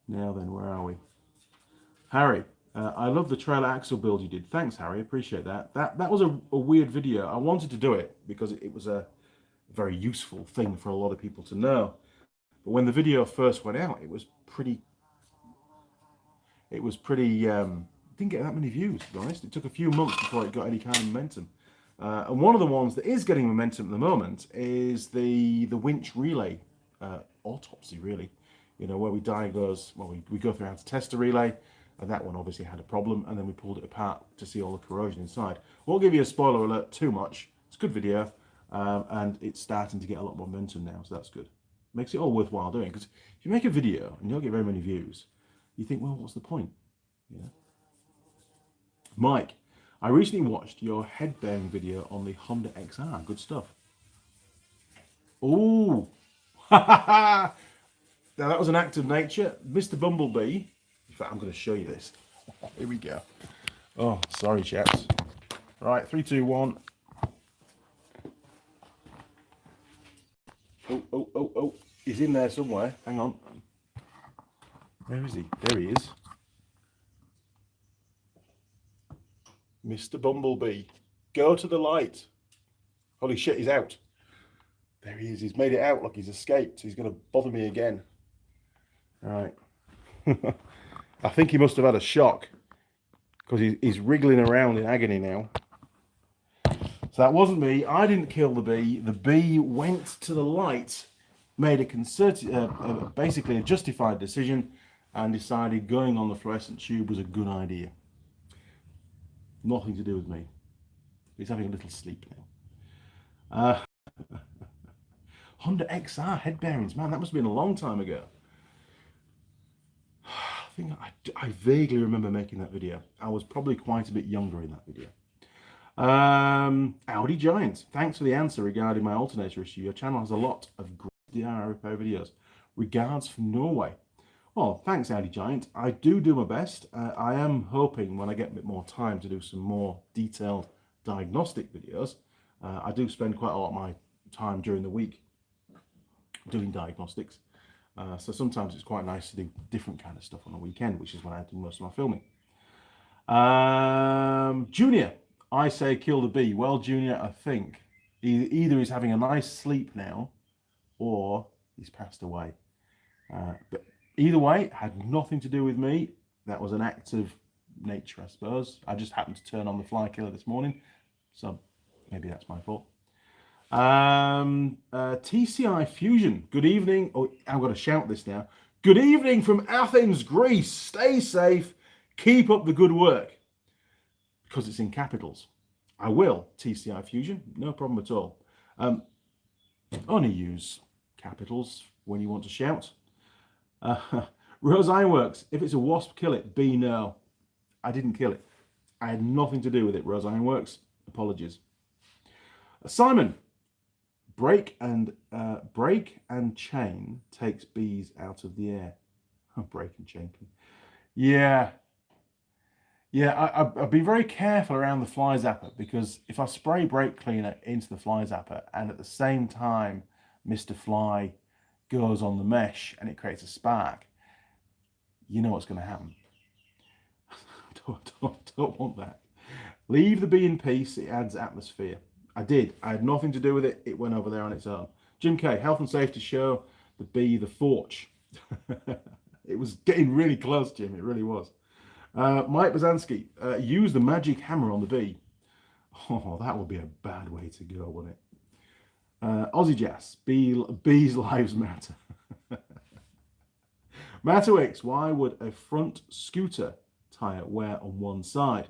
Now then, where are we? Harry, I love the trailer axle build you did. Thanks, Harry. Appreciate that. That was a weird video. I wanted to do it because it was a very useful thing for a lot of people to know. But when the video first went out, it was pretty. Didn't get that many views, to be honest. It took a few months before it got any kind of momentum. And one of the ones that is getting momentum at the moment is the winch relay autopsy, really. You know, where we diagnose, well, we go through how to test a relay, and that one obviously had a problem, and then we pulled it apart to see all the corrosion inside. Won't give you a spoiler alert too much. It's a good video, and it's starting to get a lot more momentum now, so that's good. makes it all worthwhile doing. Because if you make a video and you don't get very many views, you think, well, what's the point? You know? Mike, I recently watched your head bearing video on the Honda XR. Good stuff. Oh, now that was an act of nature. Mr. Bumblebee. In fact, I'm going to show you this. Here we go. Oh, sorry, chaps. Right, 3, 2, 1. Oh. He's in there somewhere. Hang on. Where is he? There he is. Mr. Bumblebee. Go to the light. Holy shit, he's out. There he is. He's made it out. Look, he's escaped. He's going to bother me again. All right. I think he must have had a shock because he's wriggling around in agony now. So that wasn't me. I didn't kill the bee. The bee went to the light, made a concerted, basically a justified decision, and decided going on the fluorescent tube was a good idea. Nothing to do with me. He's having a little sleep now. Honda XR head bearings, man, that must have been a long time ago. I think I vaguely remember making that video. I was probably quite a bit younger in that video. Audi Giant, thanks for the answer regarding my alternator issue. Your channel has a lot of great DIY repair videos. Regards from Norway. Well, thanks, Audi Giant. I do my best. I am hoping when I get a bit more time to do some more detailed diagnostic videos. I do spend quite a lot of my time during the week doing diagnostics. So sometimes it's quite nice to do different kind of stuff on the weekend, which is when I do most of my filming. Junior, I say kill the bee. Well, Junior, I think either he's having a nice sleep now or he's passed away. But either way, had nothing to do with me. That was an act of nature, I suppose. I just happened to turn on the fly killer this morning, so maybe that's my fault. TCI Fusion, good evening. Oh, I've got to shout this now. Good evening from Athens, Greece. Stay safe. Keep up the good work. Because it's in capitals. I will, TCI Fusion. No problem at all. Only use capitals when you want to shout. Rose Ironworks, if it's a wasp, kill it. B, no. I didn't kill it. I had nothing to do with it, Rose Ironworks. Apologies. Simon, brake and chain takes bees out of the air. Oh, brake and chain. Yeah. I'd be very careful around the fly zapper, because if I spray brake cleaner into the fly zapper and at the same time Mr. Fly goes on the mesh and it creates a spark, you know what's going to happen. Don't want that. Leave the bee in peace. It adds atmosphere. I did. I had nothing to do with it. It went over there on its own. Jim K, health and safety show, the bee, the forge. It was getting really close, Jim. It really was. Mike Bazansky, use the magic hammer on the bee. Oh, that would be a bad way to go, wouldn't it? Aussie Jazz, bees lives matter. Matterwix, why would a front scooter tyre wear on one side?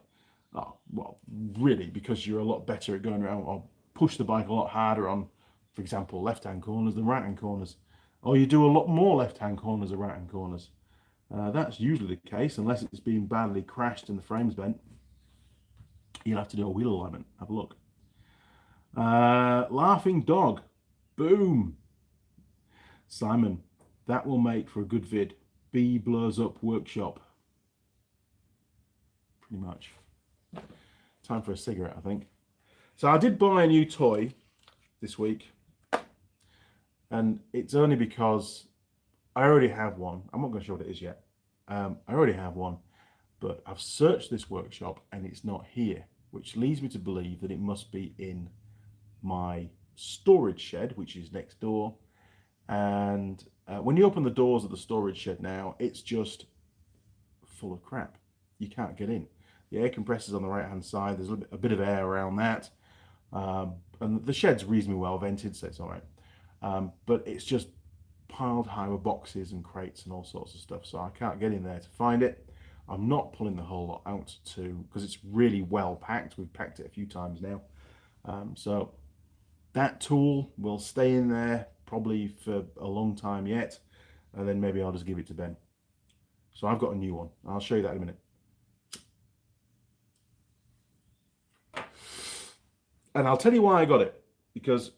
Oh, well, really, because you're a lot better at going around or push the bike a lot harder on, for example, left-hand corners than right-hand corners. Or you do a lot more left-hand corners than right-hand corners. That's usually the case, unless it's been badly crashed and the frame's bent. You'll have to do a wheel alignment. Have a look. Laughing Dog. Boom. Simon, that will make for a good vid. Bee blows up workshop. Pretty much. Time for a cigarette, I think. So I did buy a new toy this week, and it's only because I already have one. I'm not going to show what it is yet. I already have one, but I've searched this workshop and it's not here, which leads me to believe that it must be in my storage shed, which is next door. And when you open the doors of the storage shed now, it's just full of crap. You can't get in. The air compressor's on the right hand side. There's a bit of air around that, and the shed's reasonably well vented, so it's all right. But it's just piled high with boxes and crates and all sorts of stuff, so I can't get in there to find it. I'm not pulling the whole lot out because it's really well packed. We've packed it a few times now, so that tool will stay in there probably for a long time yet, and then maybe I'll just give it to Ben. So I've got a new one. I'll show you that in a minute. And I'll tell you why I got it, because,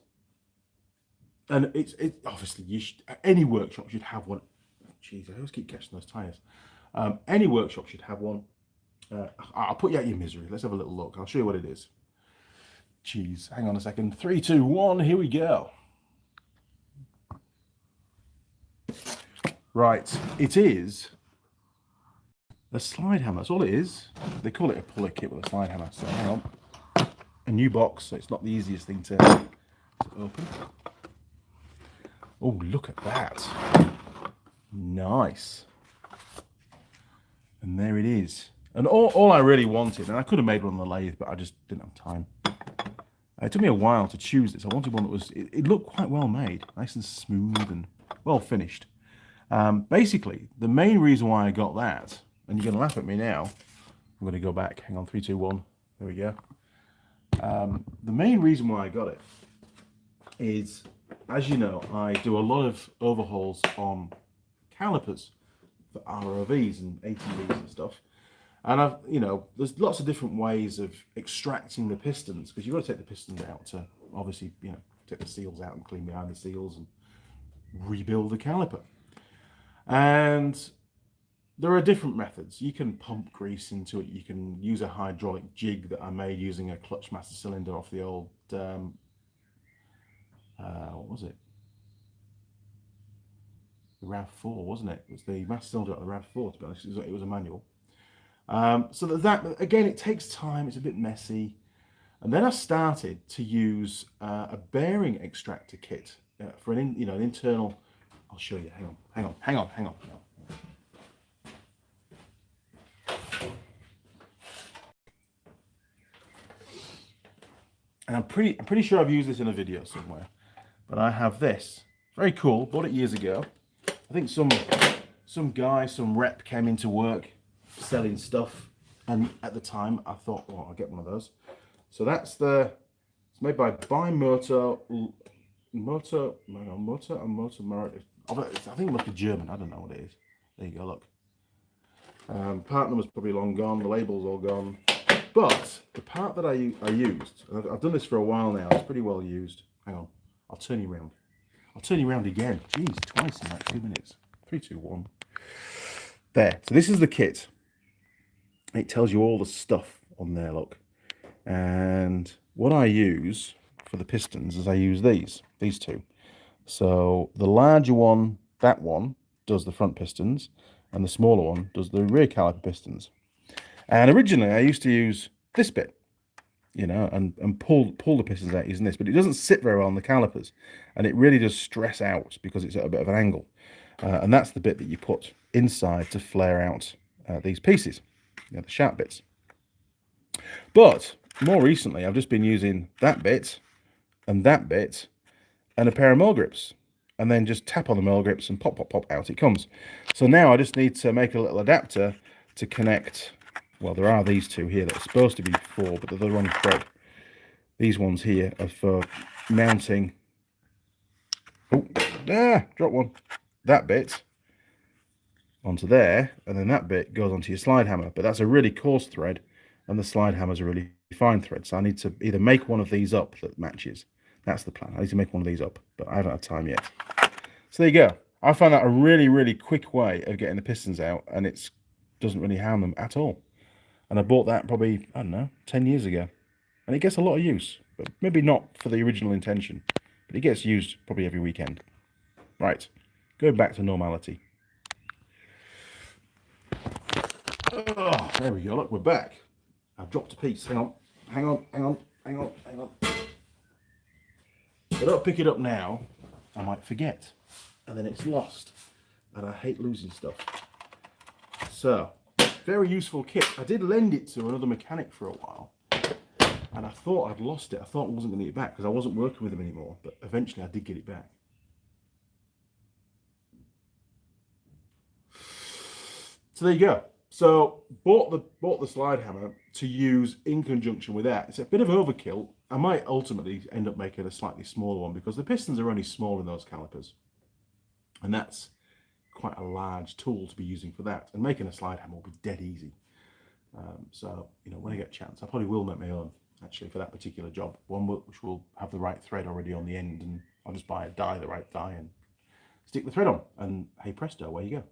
and it's obviously any workshop should have one. Jeez, I always keep catching those tires. Any workshop should have one. I'll put you out your misery. Let's have a little look. I'll show you what it is. Jeez, hang on a second. 3, 2, 1, here we go. Right, it is a slide hammer. That's all it is. They call it a puller kit with a slide hammer. So hang on. A new box, so it's not the easiest thing to open. Oh, look at that. Nice. And there it is. And all I really wanted, and I could have made one on the lathe, but I just didn't have time. It took me a while to choose this. I wanted one that was, it looked quite well made, nice and smooth and well finished. Basically, the main reason why I got that, and you're going to laugh at me now, I'm going to go back. Hang on, 3, 2, 1. There we go. The main reason why I got it is, as you know, I do a lot of overhauls on calipers for ROVs and ATVs and stuff. And there's lots of different ways of extracting the pistons, because you've got to take the pistons out to obviously, take the seals out and clean behind the seals and rebuild the caliper. And there are different methods. You can pump grease into it. You can use a hydraulic jig that I made using a clutch master cylinder off the old, what was it? The RAV4, wasn't it? It was the master cylinder of the RAV4, to be honest. It was a manual. So that again, it takes time. It's a bit messy. And then I started to use a bearing extractor kit for an internal. I'll show you. Hang on. And I'm pretty sure I've used this in a video somewhere, but I have this. Very cool. Bought it years ago. I think some guy, some rep came into work selling stuff, and at the time I thought, well, I'll get one of those. So it's made by Motor. I think it must be German. I don't know what it is. There you go. Look. Part number's probably long gone. The label's all gone. But the part that I used, and I've done this for a while now. It's pretty well used. Hang on. I'll turn you around. I'll turn you around again. Jeez, twice in like 2 minutes. 3, 2, 1. There. So this is the kit. It tells you all the stuff on there, look. And what I use for the pistons is I use these two. So the larger one, that one, does the front pistons, and the smaller one does the rear caliper pistons. And originally I used to use this bit, and pull the pistons out using this, but it doesn't sit very well on the calipers, and it really does stress out because it's at a bit of an angle. And that's the bit that you put inside to flare out these pieces, the sharp bits. But more recently, I've just been using that bit and a pair of mill grips, and then just tap on the mill grips and pop, pop, pop, out it comes. So now I just need to make a little adapter to connect. Well, there are these two here that are supposed to be 4, but they're the wrong thread. These ones here are for mounting. Oh, drop one. That bit onto there, and then that bit goes onto your slide hammer. But that's a really coarse thread, and the slide hammer's a really fine thread. So I need to either make one of these up that matches. That's the plan. I need to make one of these up, but I haven't had time yet. So there you go. I found that a really, really quick way of getting the pistons out, and it doesn't really harm them at all. And I bought that probably, I don't know, 10 years ago. And it gets a lot of use, but maybe not for the original intention. But it gets used probably every weekend. Right, going back to normality. Oh, there we go, look, we're back. I've dropped a piece, hang on. If I don't pick it up now, I might forget. And then it's lost. And I hate losing stuff. So, very useful kit. I did lend it to another mechanic for a while, and I thought I'd lost it. I thought I wasn't going to get it back because I wasn't working with him anymore, but eventually I did get it back. So there you go. So bought the slide hammer to use in conjunction with that. It's a bit of overkill I might ultimately end up making a slightly smaller one because the pistons are only small in those calipers. And that's quite a large tool to be using for that. And making a slide hammer will be dead easy. So, you know, when I get a chance, I probably will make my own, actually, for that particular job. One which will have the right thread already on the end, and I'll just buy the right die, and stick the thread on. And hey presto, away you go.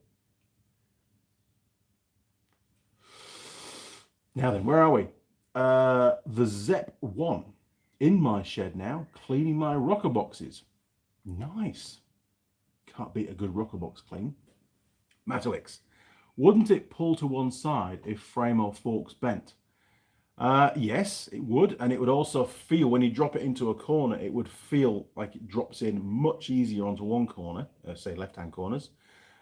Now then, where are we? The Zep 1 in my shed now, cleaning my rocker boxes. Nice. Can't beat a good rocker box clean. Matowix. Wouldn't it pull to one side if frame or forks bent? Yes, it would, and it would also feel, when you drop it into a corner, it would feel like it drops in much easier onto one corner, say left-hand corners.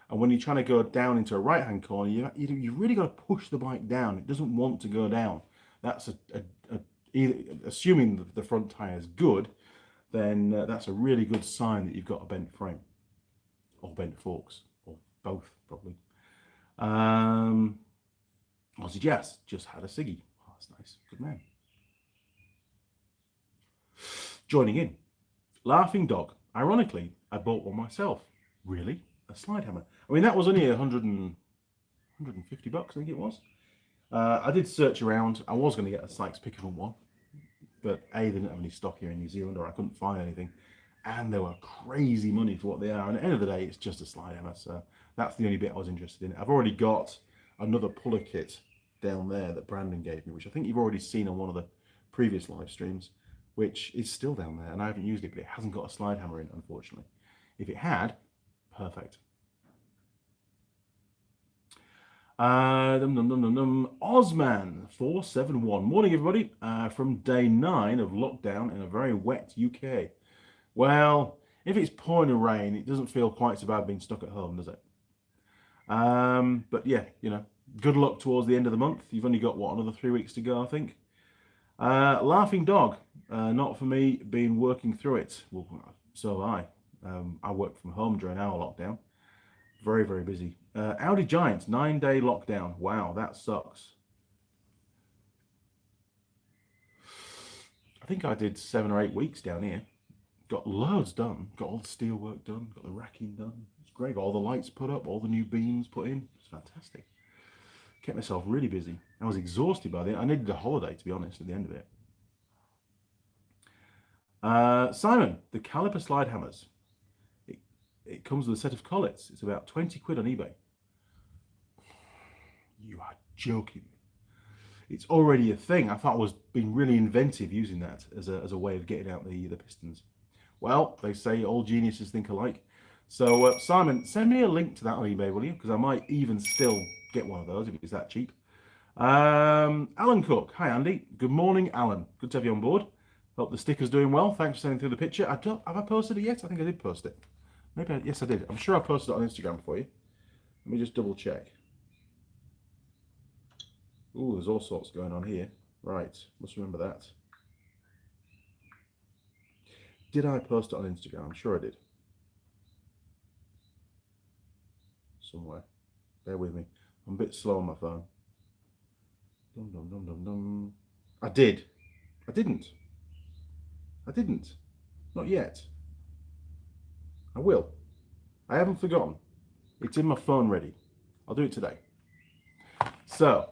And when you're trying to go down into a right-hand corner, you really got to push the bike down. It doesn't want to go down. That's either, assuming the front tire is good, then that's a really good sign that you've got a bent frame, or bent forks, or both probably. Aussie Jazz just had a ciggy. Oh, that's nice. Good man. Joining in. Laughing Dog. Ironically, I bought one myself. Really? A slide hammer. I mean, that was only 150 bucks, I think it was. I did search around. I was going to get a Sykes Pickerman one, but A, they didn't have any stock here in New Zealand, or I couldn't find anything. And they were crazy money for what they are. And at the end of the day, it's just a slide hammer. So that's the only bit I was interested in. I've already got another puller kit down there that Brandon gave me, which I think you've already seen on one of the previous live streams, which is still down there. And I haven't used it, but it hasn't got a slide hammer in, unfortunately. If it had, perfect. Ozman471. Morning, everybody. From day 9 of lockdown in a very wet UK. Well, if it's pouring rain, it doesn't feel quite so bad being stuck at home, does it? But yeah, you know, good luck towards the end of the month. You've only got, what, another 3 weeks to go, I think. Laughing Dog. Not for me, been working through it. Well, so have I. I worked from home during our lockdown. Very, very busy. Audi Giants, 9-day lockdown. Wow, that sucks. I think I did 7 or 8 weeks down here. Got loads done. Got all the steel work done. Got the racking done. It's great. Got all the lights put up. All the new beams put in. It's fantastic. Kept myself really busy. I was exhausted by the end. I needed a holiday, to be honest, at the end of it. Simon, the caliper slide hammers. It comes with a set of collets. It's about 20 quid on eBay. You are joking. It's already a thing. I thought I was being really inventive using that as a way of getting out the pistons. Well, they say all geniuses think alike. So, Simon, send me a link to that on eBay, will you? Because I might even still get one of those if it's that cheap. Alan Cook. Hi, Andy. Good morning, Alan. Good to have you on board. Hope the sticker's doing well. Thanks for sending through the picture. Have I posted it yet? I think I did post it. Maybe, yes, I did. I'm sure I posted it on Instagram for you. Let me just double check. Ooh, there's all sorts going on here. Right, must remember that. Did I post it on Instagram? I'm sure I did. Somewhere. Bear with me. I'm a bit slow on my phone. Dum, dum, dum, dum, dum. I did. I didn't. I didn't. Not yet. I will. I haven't forgotten. It's in my phone ready. I'll do it today. So,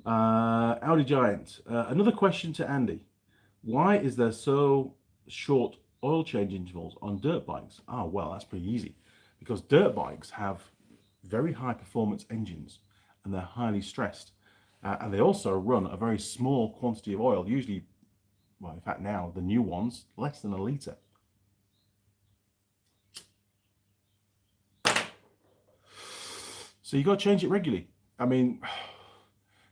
Audi Giant. Another question to Andy. Why is there so short oil change intervals on dirt bikes? Oh, well, that's pretty easy. Because dirt bikes have very high performance engines and they're highly stressed. And they also run a very small quantity of oil, usually, well, in fact now, the new ones, less than a litre. So you got to change it regularly. I mean,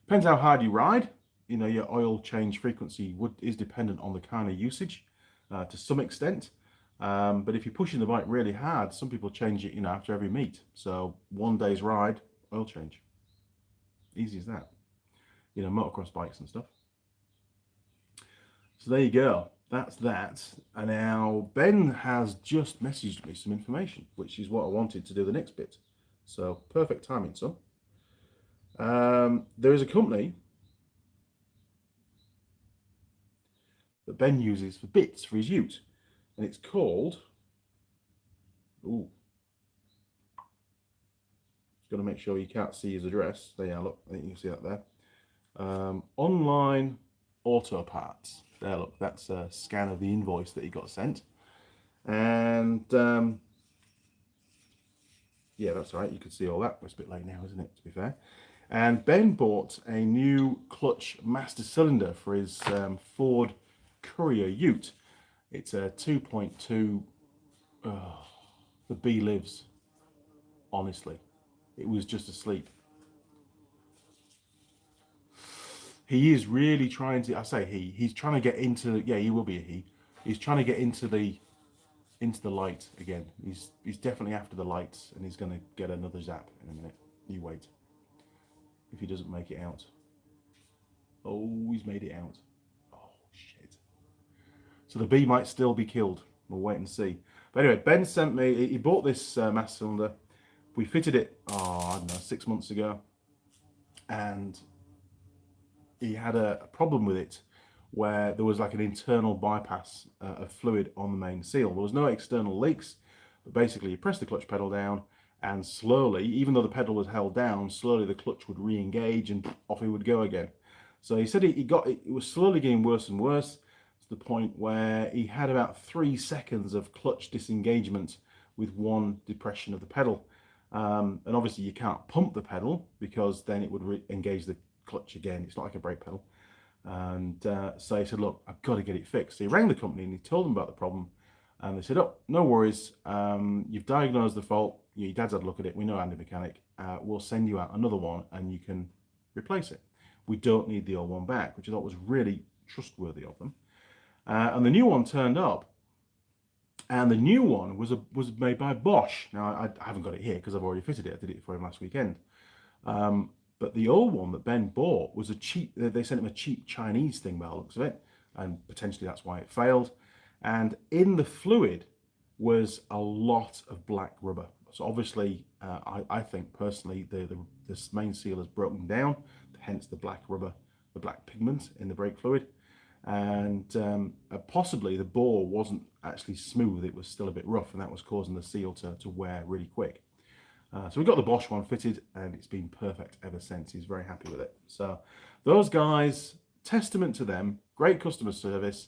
depends how hard you ride. You know, your oil change frequency is dependent on the kind of usage to some extent. But if you're pushing the bike really hard, some people change it, you know, after every meet. So 1 day's ride, oil change. Easy as that. You know, motocross bikes and stuff. So there you go. That's that. And now Ben has just messaged me some information, which is what I wanted to do the next bit. So perfect timing, son. There is a company that Ben uses for bits for his ute. And it's called, ooh, just got to make sure you can't see his address. There you are, look, I think you can see that there. Online Auto Parts. There, look, that's a scan of the invoice that he got sent. And yeah, that's all right, you can see all that. It's a bit late now, isn't it, to be fair. And Ben bought a new clutch master cylinder for his Ford Courier ute. It's a 2.2. The bee lives, honestly. It was just asleep. He is really trying to, I say he's trying to get into, yeah, he will be a he. He's trying to get into the light again. He's definitely after the lights, and he's going to get another zap in a minute. You wait. If he doesn't make it out. Oh, he's made it out. Oh, shit. So the bee might still be killed. We'll wait and see. But anyway, Ben sent me, he bought this mass cylinder. We fitted it, I don't know, 6 months ago. And he had a problem with it where there was like an internal bypass of fluid on the main seal. There was no external leaks, but basically you press the clutch pedal down, and slowly, even though the pedal was held down, slowly the clutch would re-engage and off he would go again. So he said it was slowly getting worse and worse, to the point where he had about 3 seconds of clutch disengagement with one depression of the pedal. And obviously you can't pump the pedal because then it would re-engage the clutch again. It's not like a brake pedal. And so he said, look, I've got to get it fixed. So he rang the company and he told them about the problem. And they said, oh, no worries. You've diagnosed the fault. Your dad's had a look at it. We know Andy Mechanic. We'll send you out another one and you can replace it. We don't need the old one back, which I thought was really trustworthy of them. And the new one turned up. And the new one was made by Bosch. Now, I haven't got it here because I've already fitted it. I did it for him last weekend. But the old one that Ben bought was a cheap, they sent him a cheap Chinese thing by the looks of it. And potentially that's why it failed. And in the fluid was a lot of black rubber. So obviously, I think personally, this main seal has broken down, hence the black rubber, the black pigment in the brake fluid. And possibly the bore wasn't actually smooth, it was still a bit rough, and that was causing the seal to wear really quick. So we got the Bosch one fitted, and it's been perfect ever since. He's very happy with it. So those guys, testament to them, great customer service,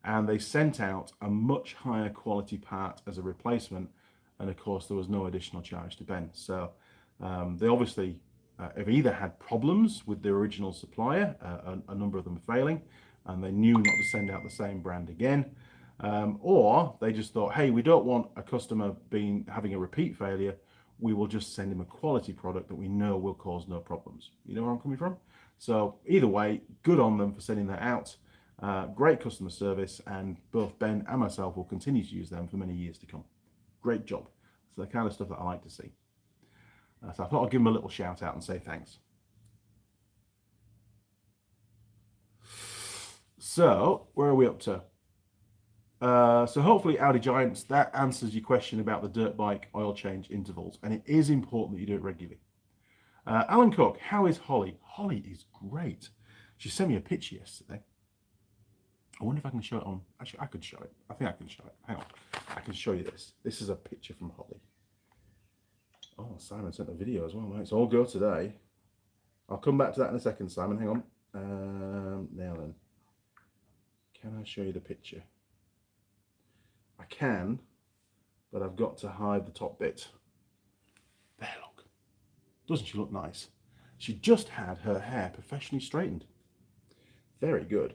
and they sent out a much higher quality part as a replacement, and of course there was no additional charge to Ben. So they obviously have either had problems with the original supplier, a number of them failing, and they knew not to send out the same brand again, or they just thought, hey, we don't want a customer having a repeat failure, we will just send him a quality product that we know will cause no problems. You know where I'm coming from? So either way, good on them for sending that out. Great customer service, and both Ben and myself will continue to use them for many years to come. Great job. It's the kind of stuff that I like to see. So I thought I'd give them a little shout out and say thanks. So where are we up to? So hopefully, Audi Giants, that answers your question about the dirt bike oil change intervals, and it is important that you do it regularly. Alan Cook, how is Holly? Holly is great. She sent me a picture yesterday. I wonder if I can show it on. Actually, I could show it. I think I can show it. Hang on. I can show you this. This is a picture from Holly. Oh, Simon sent a video as well, mate. So I'll go today. I'll come back to that in a second, Simon. Hang on. Now then. Can I show you the picture? I can, but I've got to hide the top bit. There, look. Doesn't she look nice? She just had her hair professionally straightened. Very good.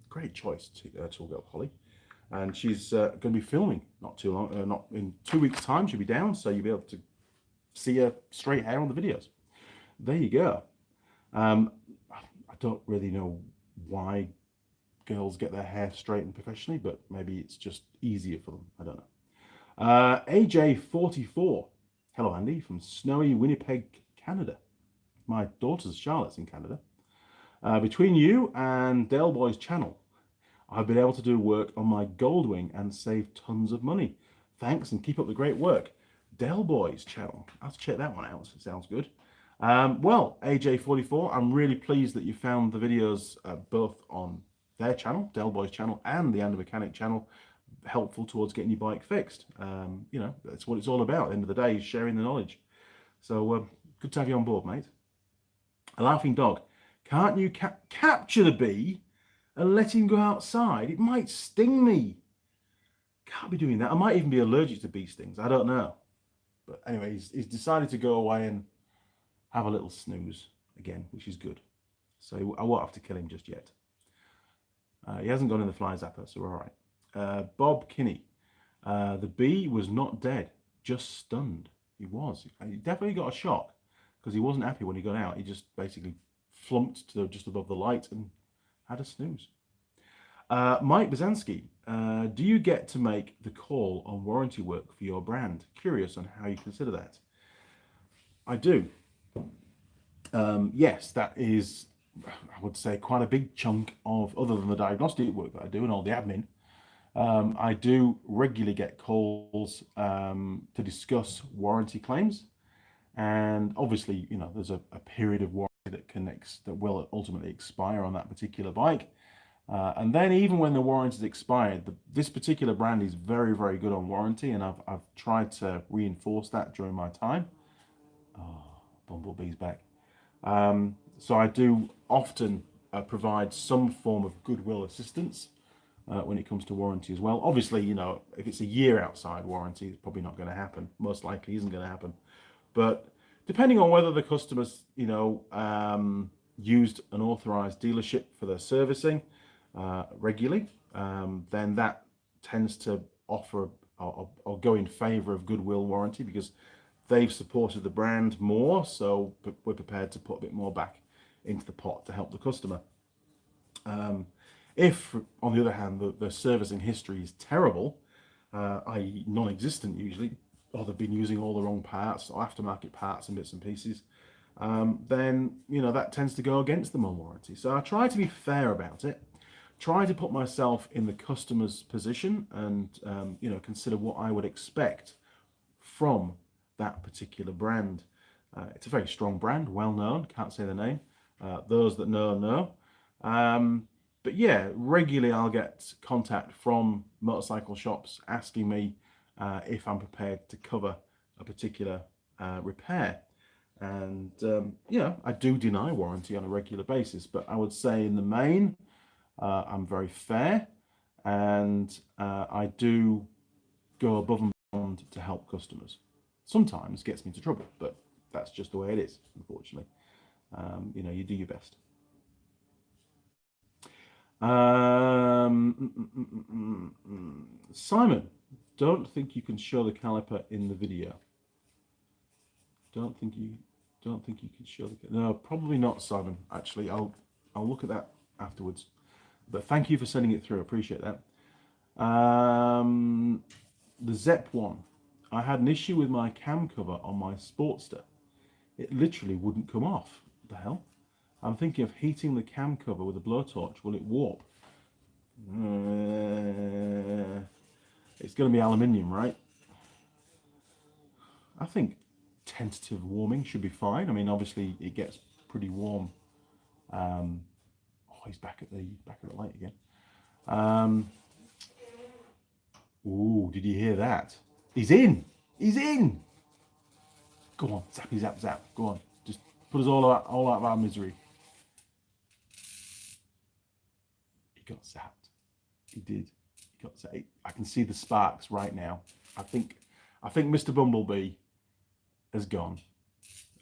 Great choice, Tool Girl Holley. And she's going to be filming not too long, not in 2 weeks' time. She'll be down, so you'll be able to see her straight hair on the videos. There you go. I don't really know why girls get their hair straightened professionally, but maybe it's just easier for them. I don't know. AJ44. Hello, Andy, from snowy Winnipeg, Canada. My daughter's Charlotte's in Canada. Between you and Dale Boy's channel, I've been able to do work on my Goldwing and save tons of money. Thanks, and keep up the great work. Dale Boy's channel. I'll have to check that one out. It sounds good. Well, AJ44, I'm really pleased that you found the videos both on their channel, Del Boy's channel, and the And Mechanic channel helpful towards getting your bike fixed. You know, that's what it's all about. At the end of the day, is sharing the knowledge. So good to have you on board, mate. A laughing dog. Can't you capture the bee and let him go outside? It might sting me. Can't be doing that. I might even be allergic to bee stings. I don't know. But anyway, he's decided to go away and have a little snooze again, which is good. So I won't have to kill him just yet. He hasn't gone in the fly zapper, so we're all right. Bob Kinney. The bee was not dead, just stunned. He was. He definitely got a shock because he wasn't happy when he got out. He just basically flumped to just above the light and had a snooze. Mike Bazanski, do you get to make the call on warranty work for your brand? Curious on how you consider that. I do. Yes, that is, I would say, quite a big chunk of, other than the diagnostic work that I do and all the admin. I do regularly get calls to discuss warranty claims, and obviously, you know, there's a period of warranty that will ultimately expire on that particular bike. And then even when the warranty is expired, this particular brand is very, very good on warranty, and I've tried to reinforce that during my time. Oh, Bumblebee's back. So I do often provide some form of goodwill assistance when it comes to warranty as well. Obviously, you know, if it's a year outside warranty, it's probably not going to happen. Most likely isn't going to happen. But depending on whether the customers, you know, used an authorized dealership for their servicing regularly, then that tends to offer or go in favor of goodwill warranty because they've supported the brand more, so we're prepared to put a bit more back into the pot to help the customer. If, on the other hand, the servicing history is terrible, i.e. non-existent usually, or they've been using all the wrong parts or aftermarket parts and bits and pieces, then, you know, that tends to go against them on warranty. So I try to be fair about it, try to put myself in the customer's position and, you know, consider what I would expect from that particular brand. It's a very strong brand, well known, can't say the name. Those that know. But yeah, regularly I'll get contact from motorcycle shops asking me if I'm prepared to cover a particular repair. And, you know, I do deny warranty on a regular basis, but I would say in the main, I'm very fair, and I do go above and beyond to help customers. Sometimes gets me into trouble, but that's just the way it is, unfortunately. You know, you do your best. Simon, don't think you can show the caliper in the video. Don't think you can show the, no, probably not, Simon. Actually, I'll look at that afterwards. But thank you for sending it through. I appreciate that. The Zep one. I had an issue with my cam cover on my Sportster. It literally wouldn't come off. What the hell? I'm thinking of heating the cam cover with a blowtorch. Will it warp? It's going to be aluminium, right? I think tentative warming should be fine. I mean, obviously it gets pretty warm. Oh, he's back at the light again. Ooh, did you hear that? He's in. He's in. Go on, zappy zap zap. Go on, just put us all out of our misery. He got zapped. He did. He got zapped. I can see the sparks right now. I think Mr. Bumblebee has gone.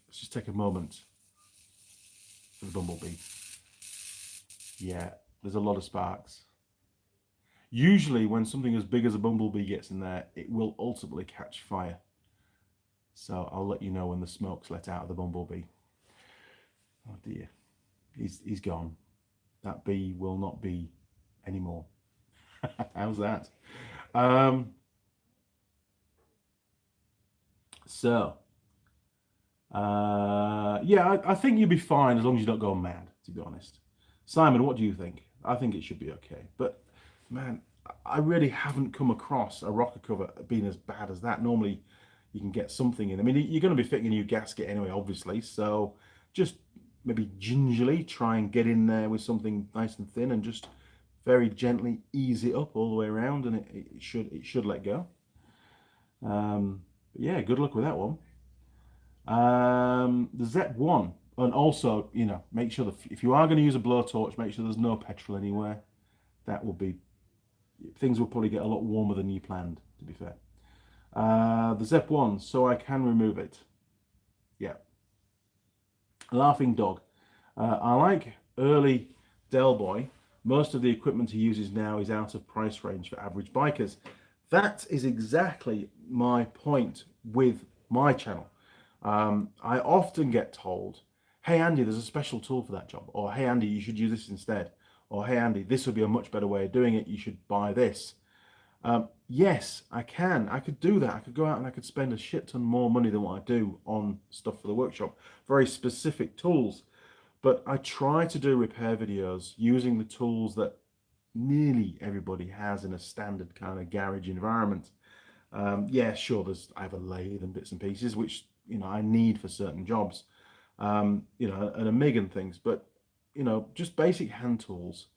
Let's just take a moment for the Bumblebee. Yeah, there's a lot of sparks. Usually when something as big as a bumblebee gets in there, it will ultimately catch fire. So I'll let you know when the smoke's let out of the bumblebee. Oh dear, he's gone. That bee will not be anymore. How's that? Yeah, I think you'll be fine as long as you don't go mad, to be honest. Simon, what do you think? I think it should be okay. But man, I really haven't come across a rocker cover being as bad as that. Normally you can get something in. I mean, you're going to be fitting a new gasket anyway, obviously. So just maybe gingerly try and get in there with something nice and thin and just very gently ease it up all the way around, and it should let go. But yeah, good luck with that one. The ZEP1, and also, you know, make sure that if you are going to use a blowtorch, make sure there's no petrol anywhere. That will be, things will probably get a lot warmer than you planned, to be fair. The ZEP1, so I can remove it. Yeah. Laughing Dog. I like early Del Boy. Most of the equipment he uses now is out of price range for average bikers. That is exactly my point with my channel. I often get told, hey Andy, there's a special tool for that job, or hey Andy, you should use this instead, or hey Andy, this would be a much better way of doing it, you should buy this. Yes, I can. I could do that. I could go out and I could spend a shit ton more money than what I do on stuff for the workshop, very specific tools. But I try to do repair videos using the tools that nearly everybody has in a standard kind of garage environment. Yeah, sure, I have a lathe and bits and pieces, which, you know, I need for certain jobs, you know, and a MIG and things. But, you know, just basic hand tools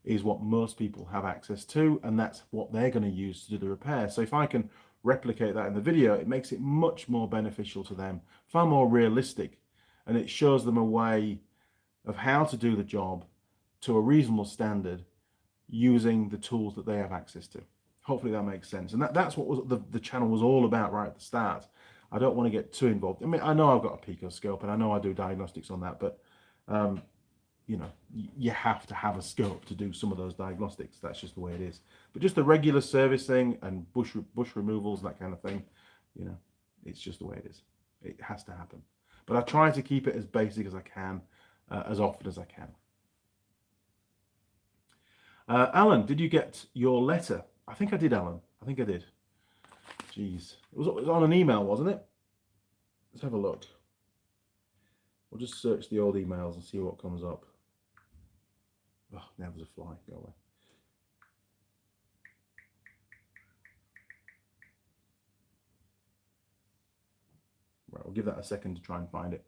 is what most people have access to, and that's what they're going to use to do the repair. So if I can replicate that in the video, it makes it much more beneficial to them, far more realistic, and it shows them a way of how to do the job to a reasonable standard using the tools that they have access to. Hopefully that makes sense. And that's what the channel was all about right at the start. I don't want to get too involved. I mean, I know I've got a pico scope and I know I do diagnostics on that, but you know, you have to have a scope to do some of those diagnostics. That's just the way it is. But just the regular servicing and bush removals, that kind of thing, you know, it's just the way it is. It has to happen. But I try to keep it as basic as I can, as often as I can. Alan, did you get your letter? I think I did, Alan. I think I did. Jeez. It was on an email, wasn't it? Let's have a look. We'll just search the old emails and see what comes up. Oh, now there's a fly. Go away. Right, we'll give that a second to try and find it.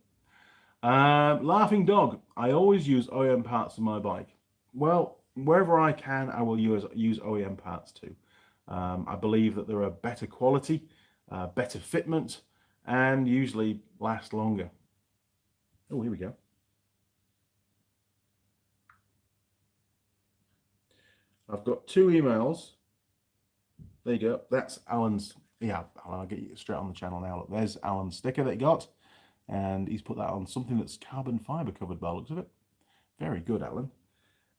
Laughing Dog. I always use OEM parts on my bike. Well, wherever I can, I will use OEM parts too. I believe that there are better quality, better fitment, and usually last longer. Oh, here we go. I've got 2 emails. There you go. That's Alan's. Yeah, I'll get you straight on the channel now. Look, there's Alan's sticker that he got, and he's put that on something that's carbon fiber covered by the looks of it. Very good, Alan.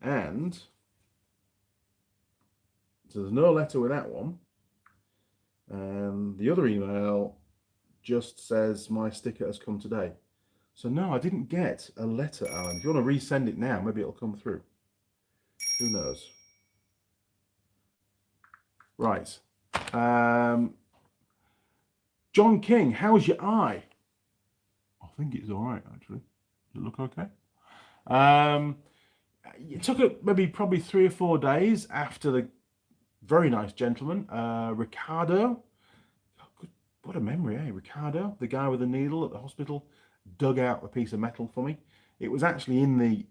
And so there's no letter with that one. And the other email just says my sticker has come today. So no, I didn't get a letter, Alan. If you want to resend it now, maybe it'll come through. Who knows? Right. John King, how's your eye? I think it's all right, actually. Does it look okay? It took probably 3 or 4 days after the very nice gentleman, Ricardo. What a memory, eh? Ricardo, the guy with the needle at the hospital, dug out a piece of metal for me. It was actually in the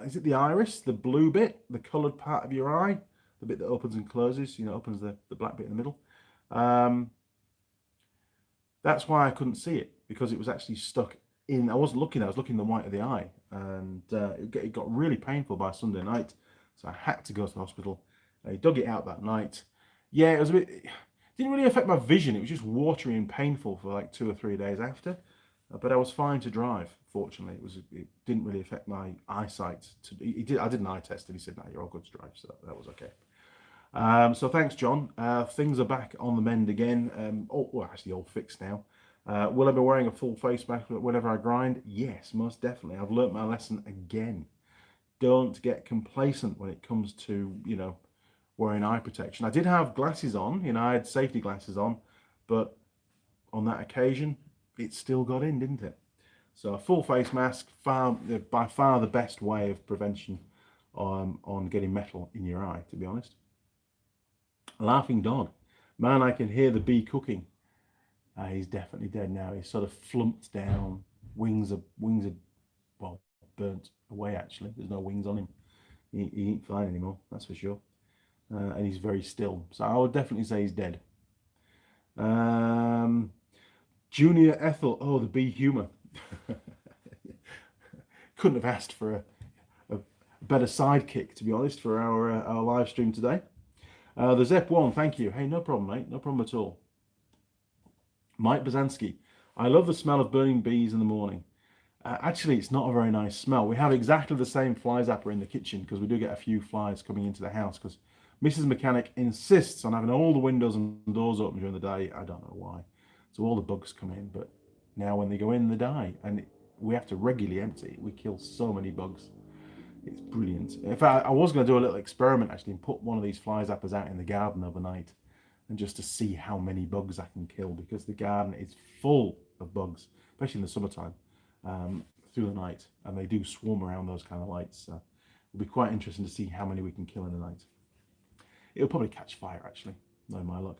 is it the iris, the blue bit, the coloured part of your eye, the bit that opens and closes, you know, opens the black bit in the middle. That's why I couldn't see it, because it was actually stuck in. I wasn't looking, I was looking the white of the eye, and it got really painful by Sunday night, so I had to go to the hospital. He dug it out that night. Yeah, it was a bit. It didn't really affect my vision. It was just watery and painful for like 2 or 3 days after. But I was fine to drive. Fortunately, it didn't really affect my eyesight. I did an eye test, and he said, "No, you're all good to drive." So that was okay. So thanks, John. Things are back on the mend again. Well, actually, all fixed now. Will I be wearing a full face mask whenever I grind? Yes, most definitely. I've learnt my lesson again. Don't get complacent when it comes to, you know, wearing eye protection. I did have glasses on, you know, I had safety glasses on, but on that occasion, it still got in, didn't it? So a full face mask, by far the best way of prevention on getting metal in your eye, to be honest. Laughing Dog. Man, I can hear the bee cooking. He's definitely dead now. He's sort of flumped down. Wings are well, burnt away, actually. There's no wings on him. He ain't flying anymore, that's for sure. And he's very still. So I would definitely say he's dead. Junior Ethel, oh, the bee humour. Couldn't have asked for a better sidekick, to be honest, for our live stream today. The Zep1, thank you. Hey, no problem, mate. No problem at all. Mike Bazansky, I love the smell of burning bees in the morning. Actually, it's not a very nice smell. We have exactly the same fly zapper in the kitchen because we do get a few flies coming into the house because Mrs. Mechanic insists on having all the windows and doors open during the day. I don't know why. So all the bugs come in, but now when they go in, they die. And we have to regularly empty. We kill so many bugs. It's brilliant. In fact, I was going to do a little experiment actually and put one of these fly zappers out in the garden overnight and just to see how many bugs I can kill because the garden is full of bugs, especially in the summertime, through the night. And they do swarm around those kind of lights. So it'll be quite interesting to see how many we can kill in the night. It'll probably catch fire actually, no my luck.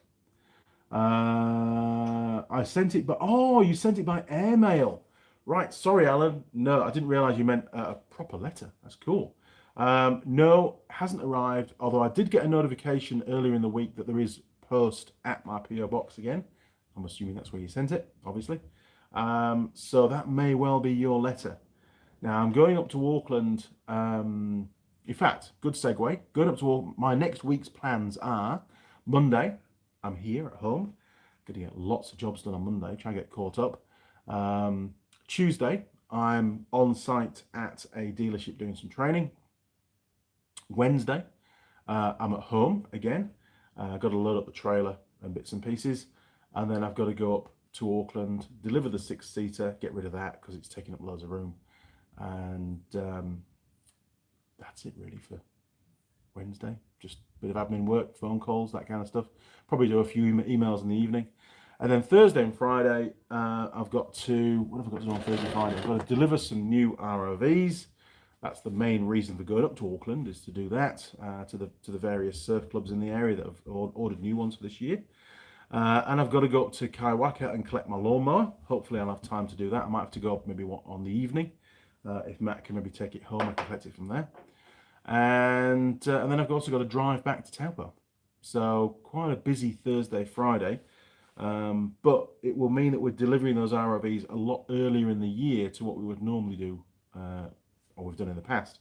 I sent it, but oh, you sent it by airmail. Right, sorry, Alan. No, I didn't realise you meant a proper letter. That's cool. No, hasn't arrived, although I did get a notification earlier in the week that there is post at my PO box again. I'm assuming that's where you sent it, obviously. So that may well be your letter. Now, I'm going up to Auckland. In fact, good segue. Going up to Auckland. My next week's plans are Monday, I'm here at home. Going to get lots of jobs done on Monday, try and get caught up. Tuesday, I'm on site at a dealership doing some training. Wednesday, I'm at home again. I've got to load up the trailer and bits and pieces. And then I've got to go up to Auckland, deliver the 6-seater, get rid of that because it's taking up loads of room. And that's it really for Wednesday. Just a bit of admin work, phone calls, that kind of stuff. Probably do a few emails in the evening. And then Thursday and Friday, I've got to, what have I got to do on Thursday and Friday? I've got to deliver some new ROVs. That's the main reason for going up to Auckland, is to do that to the various surf clubs in the area that have ordered new ones for this year. And I've got to go up to Kaiwaka and collect my lawnmower. Hopefully I'll have time to do that. I might have to go up maybe on the evening. If Matt can maybe take it home, I can collect it from there. And then I've also got to drive back to Taupo. So quite a busy Thursday, Friday. But it will mean that we're delivering those ROVs a lot earlier in the year to what we would normally do, or we've done in the past.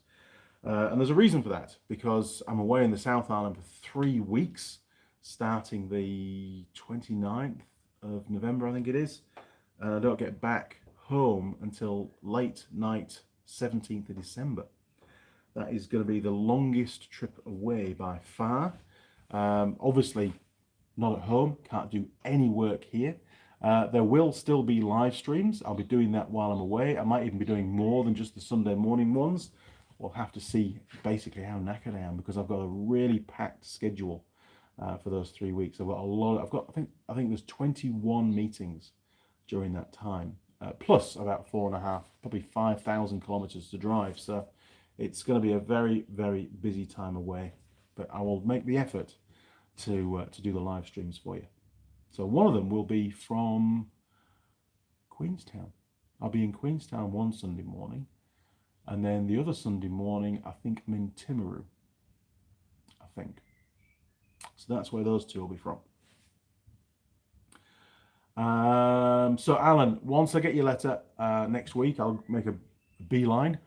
And there's a reason for that, because I'm away in the South Island for 3 weeks, starting the 29th of November, I think it is. And I don't get back home until late night, 17th of December. That is going to be the longest trip away by far. Obviously, not at home, can't do any work here. There will still be live streams. I'll be doing that while I'm away. I might even be doing more than just the Sunday morning ones. We'll have to see basically how knackered I am, because I've got a really packed schedule for those 3 weeks. I've got a lot. I think there's 21 meetings during that time, plus about 4.5, probably 5,000 kilometers to drive. So it's going to be a very, very busy time away. But I will make the effort to do the live streams for you. So one of them will be from Queenstown. I'll be in Queenstown one Sunday morning, and then the other Sunday morning I think I'm in Timaru, I think. So that's where those two will be from. So Alan, once I get your letter next week, I'll make a beeline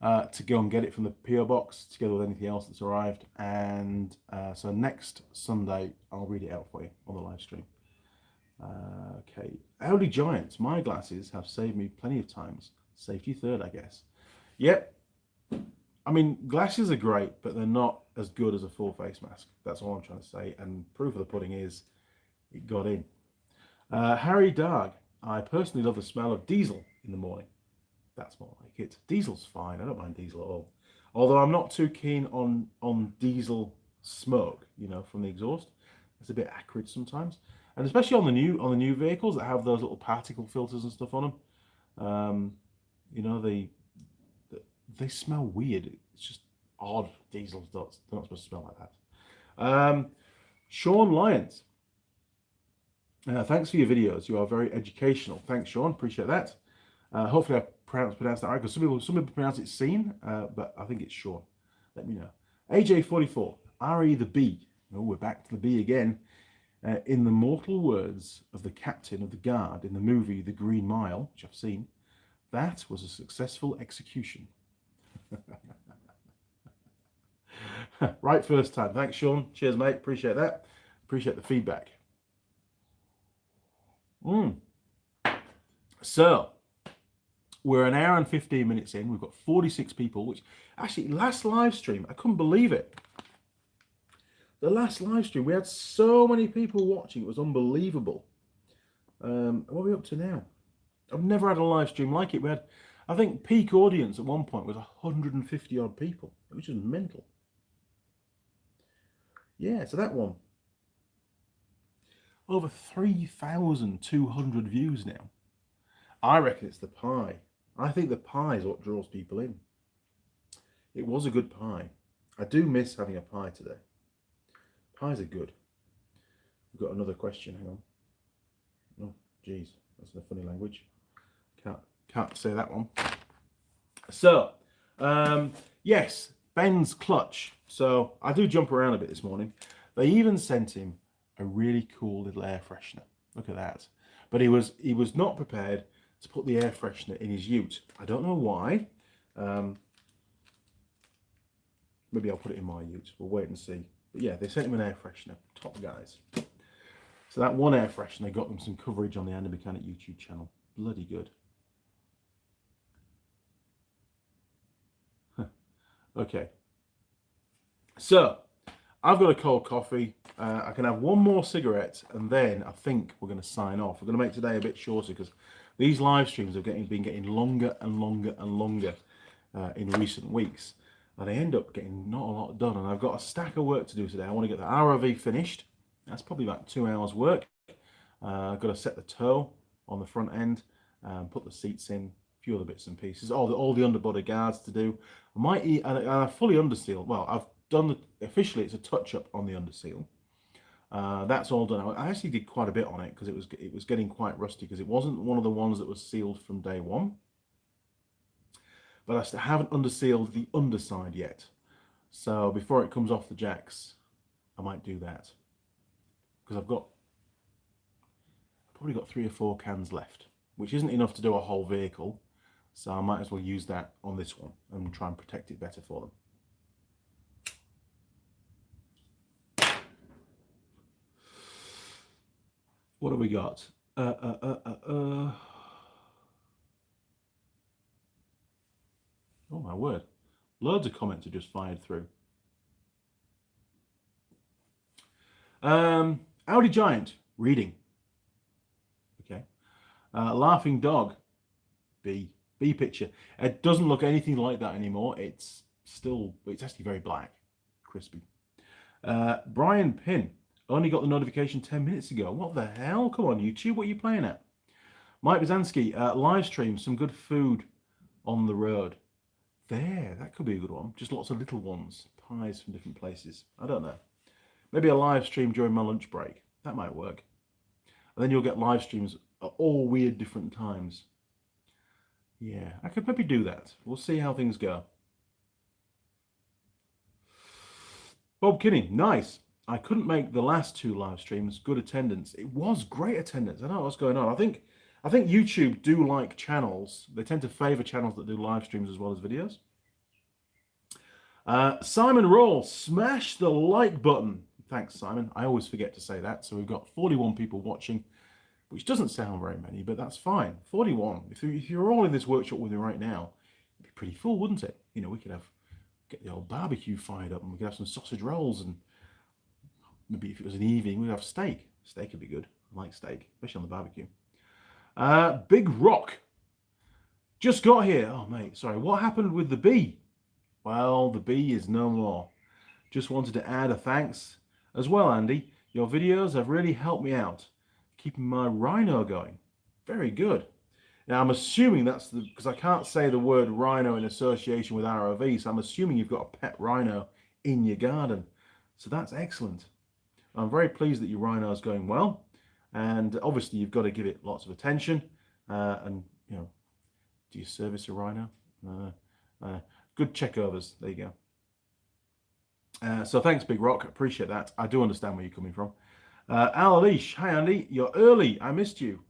to go and get it from the PO box together with anything else that's arrived. And so next Sunday, I'll read it out for you on the live stream. Okay, Audi Giants, my glasses have saved me plenty of times. Safety third, I guess. Yep. I mean, glasses are great, but they're not as good as a full face mask. That's all I'm trying to say. And proof of the pudding is it got in. Harry Darg, I personally love the smell of diesel in the morning. That's more like it. Diesel's fine. I don't mind diesel at all. Although I'm not too keen on diesel smoke, you know, from the exhaust. It's a bit acrid sometimes, and especially on the new vehicles that have those little particle filters and stuff on them. You know, they smell weird. It's just odd. Diesels don't supposed to smell like that. Sean Lyons, thanks for your videos. You are very educational. Thanks, Sean. Appreciate that. Hopefully I pronounced that right, because some people pronounce it scene, but I think it's Sean. Let me know. AJ44, RE the bee. Oh, we're back to the bee again. In the mortal words of the captain of the guard in the movie The Green Mile, which I've seen, that was a successful execution. Right first time. Thanks, Sean. Cheers, mate. Appreciate that. Appreciate the feedback. So, we're an hour and 15 minutes in. We've got 46 people, which actually, last live stream, I couldn't believe it. The last live stream, we had so many people watching. It was unbelievable. What are we up to now? I've never had a live stream like it. We had, I think, peak audience at one point was 150 odd people, which is mental. Yeah, so that one. Over 3,200 views now. I reckon it's the pie. I think the pie is what draws people in. It was a good pie. I do miss having a pie today. Pies are good. We've got another question. Hang on. Oh, geez, that's a funny language. Can't say that one. So, yes, Ben's clutch. So I do jump around a bit this morning. They even sent him a really cool little air freshener. Look at that. But he was not prepared to put the air freshener in his ute. I don't know why. Maybe I'll put it in my ute. We'll wait and see. But yeah, they sent him an air freshener. Top guys. So that one air freshener got them some coverage on the Andy Mechanic YouTube channel. Bloody good. Okay. So, I've got a cold coffee. I can have one more cigarette, and then I think we're going to sign off. We're going to make today a bit shorter because these live streams have been getting longer and longer and longer in recent weeks. And they end up getting not a lot done. And I've got a stack of work to do today. I want to get the ROV finished. That's probably about 2 hours work. I've got to set the toe on the front end, put the seats in, a few other bits and pieces. All the underbody guards to do. I might and I fully undersealed. Well, I've done officially it's a touch-up on the underseal. That's all done. I actually did quite a bit on it because it was getting quite rusty because it wasn't one of the ones that was sealed from day one. But I still haven't undersealed the underside yet. So before it comes off the jacks, I might do that. Because I've probably got 3 or 4 cans left, which isn't enough to do a whole vehicle. So I might as well use that on this one and try and protect it better for them. What have we got? Oh my word. Loads of comments are just fired through. Audi Giant, reading. Okay. Laughing Dog, B picture. It doesn't look anything like that anymore. It's actually very black, crispy. Brian Pin, only got the notification 10 minutes ago. What the hell? Come on, YouTube, what are you playing at? Mike Bazansky, live stream, some good food on the road. There, that could be a good one. Just lots of little ones, pies from different places. I don't know. Maybe a live stream during my lunch break. That might work. And then you'll get live streams at all weird different times. Yeah, I could maybe do that. We'll see how things go. Bob Kinney, nice. I couldn't make the last 2 live streams. Good attendance. It was great attendance. I don't know what's going on. I think YouTube do like channels. They tend to favor channels that do live streams as well as videos. Simon Roll, smash the like button. Thanks, Simon. I always forget to say that. So we've got 41 people watching, which doesn't sound very many, but that's fine. 41. If you're all in this workshop with me right now, it'd be pretty full, wouldn't it? You know, we could get the old barbecue fired up and we could have some sausage rolls, and maybe if it was an evening, we'd have steak. Steak would be good. I like steak, especially on the barbecue. Big Rock just got here. Oh, mate, sorry. What happened with the bee? Well, the bee is no more. Just wanted to add a thanks as well, Andy. Your videos have really helped me out, keeping my rhino going. Very good. Now, I'm assuming that's because I can't say the word rhino in association with ROV, so I'm assuming you've got a pet rhino in your garden. So that's excellent. I'm very pleased that your rhino is going well. And obviously, you've got to give it lots of attention. And, you know, do you service a rhino? Good checkovers. There you go. So thanks, Big Rock. Appreciate that. I do understand where you're coming from. Alish, hi Andy. You're early. I missed you.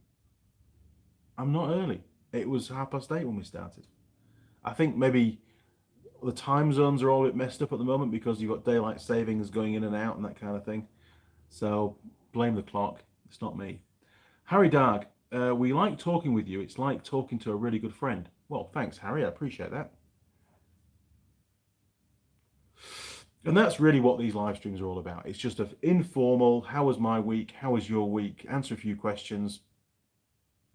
I'm not early. It was 8:30 when we started. I think maybe the time zones are all a bit messed up at the moment because you've got daylight savings going in and out and that kind of thing. So blame the clock. It's not me. Harry Darg, we like talking with you. It's like talking to a really good friend. Well, thanks, Harry. I appreciate that. And that's really what these live streams are all about. It's just an informal, how was my week? How was your week? Answer a few questions.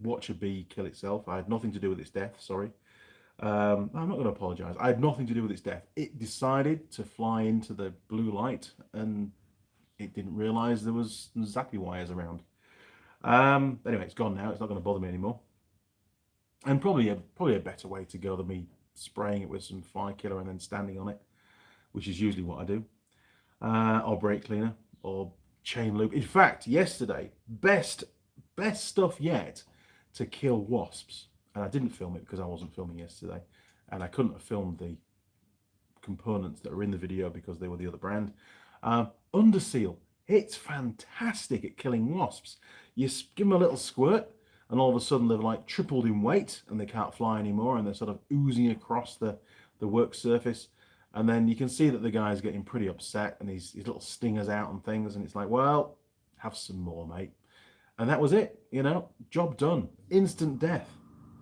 Watch a bee kill itself. I had nothing to do with its death, sorry. I'm not going to apologize. I had nothing to do with its death. It decided to fly into the blue light and it didn't realize there was zappy wires around. Anyway, it's gone now. It's not going to bother me anymore. And probably a better way to go than me spraying it with some fly killer and then standing on it, which is usually what I do. Or brake cleaner or chain lube. In fact, yesterday, best stuff yet to kill wasps. And I didn't film it because I wasn't filming yesterday. And I couldn't have filmed the components that are in the video because they were the other brand. Underseal. It's fantastic at killing wasps. You give them a little squirt and all of a sudden they've like tripled in weight and they can't fly anymore and they're sort of oozing across the work surface. And then you can see that the guy's getting pretty upset and his little stingers out and things. And it's like, well, have some more, mate. And that was it, you know, job done. Instant death.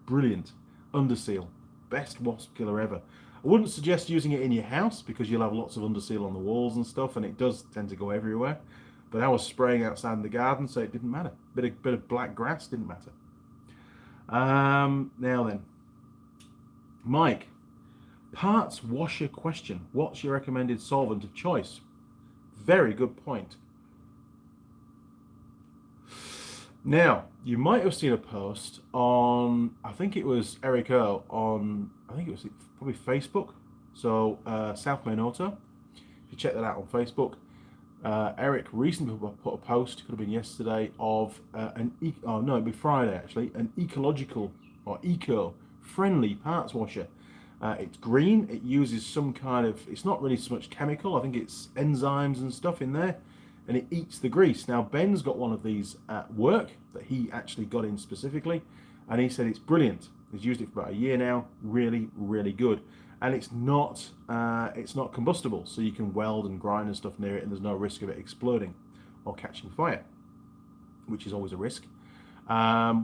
Brilliant. Underseal. Best wasp killer ever. I wouldn't suggest using it in your house because you'll have lots of underseal on the walls and stuff and it does tend to go everywhere. But I was spraying outside in the garden, so it didn't matter. Bit of black grass didn't matter. Now then. Mike. Parts washer question. What's your recommended solvent of choice? Very good point. Now, you might have seen a post on, I think it was Eric O on, I think it was probably Facebook. So, South Main Auto. If you check that out on Facebook, Eric recently put a post, could have been yesterday, of it'd be Friday actually, an ecological or eco-friendly parts washer. It's green, it uses some kind of, it's not really so much chemical, I think it's enzymes and stuff in there, and it eats the grease. Now, Ben's got one of these at work that he actually got in specifically, and he said it's brilliant. He's used it for about a year now, really, really good. And it's not combustible, so you can weld and grind and stuff near it, and there's no risk of it exploding or catching fire, which is always a risk.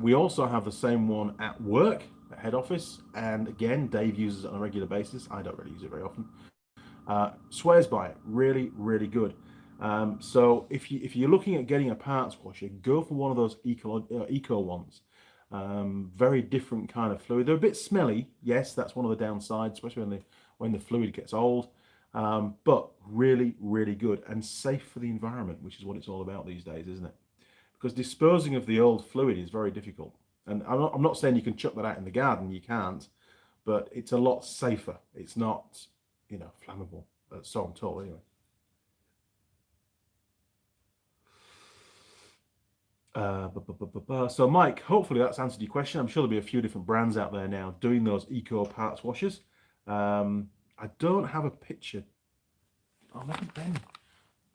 We also have the same one at work, at head office, and again, Dave uses it on a regular basis. I don't really use it very often. Swears by it, really, really good. So if you're looking at getting a parts washer, go for one of those eco ones. Very different kind of fluid. They're a bit smelly, yes, that's one of the downsides, especially when the fluid gets old. But really, really good and safe for the environment, which is what it's all about these days, isn't it? Because disposing of the old fluid is very difficult. And I'm not saying you can chuck that out in the garden, you can't, but it's a lot safer. It's not, flammable. So I'm told, anyway. So Mike, hopefully that's answered your question. I'm sure there'll be a few different brands out there now doing those eco parts washers. I don't have a picture. Oh, maybe Ben.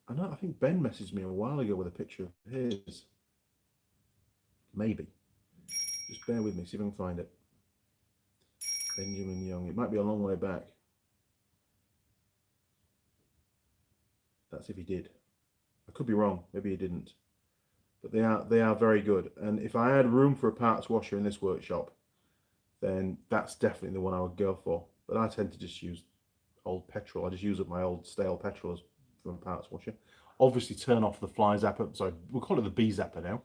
I think Ben messaged me a while ago with a picture of his. Maybe. Just bear with me, see if I can find it. Benjamin Young. It might be a long way back. That's if he did. I could be wrong. Maybe he didn't. But they are very good. And if I had room for a parts washer in this workshop, then that's definitely the one I would go for. But I tend to just use old petrol. I just use up my old stale petrol from a parts washer. Obviously turn off the fly zapper. Sorry, we'll call it the bee zapper now.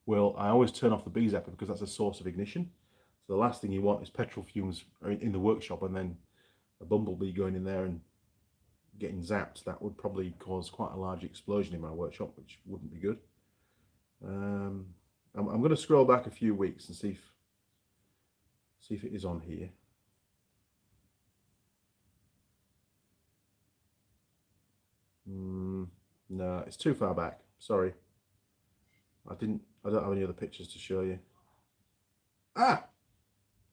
Well, I always turn off the bee zapper because that's a source of ignition. So the last thing you want is petrol fumes in the workshop and then a bumblebee going in there and getting zapped. That would probably cause quite a large explosion in my workshop, which wouldn't be good. I'm going to scroll back a few weeks and see if it is on here. No, it's too far back. Sorry. I don't have any other pictures to show you. Ah,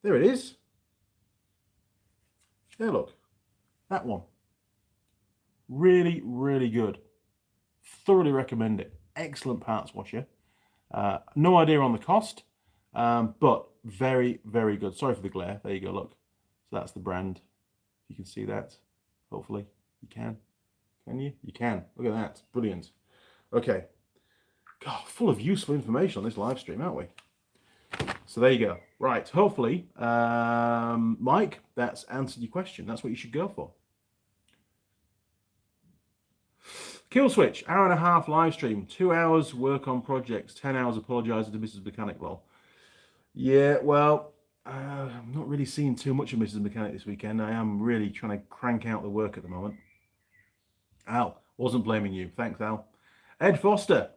there it is. There, look, that one. Really, really good. Thoroughly recommend it. Excellent parts washer. No idea on the cost, but very, very good. Sorry for the glare. There you go, look. So that's the brand. You can see that. Hopefully you can. Can you? You can. Look at that. Brilliant. Okay. God, full of useful information on this live stream, aren't we? So there you go. Right. Hopefully, Mike, that's answered your question. That's what you should go for. Kill switch, hour and a half live stream, 2 hours work on projects, 10 hours apologising to Mrs. Mechanic. Well, yeah, well, I'm not really seeing too much of Mrs. Mechanic this weekend. I am really trying to crank out the work at the moment. Al, wasn't blaming you. Thanks, Al. Ed Foster,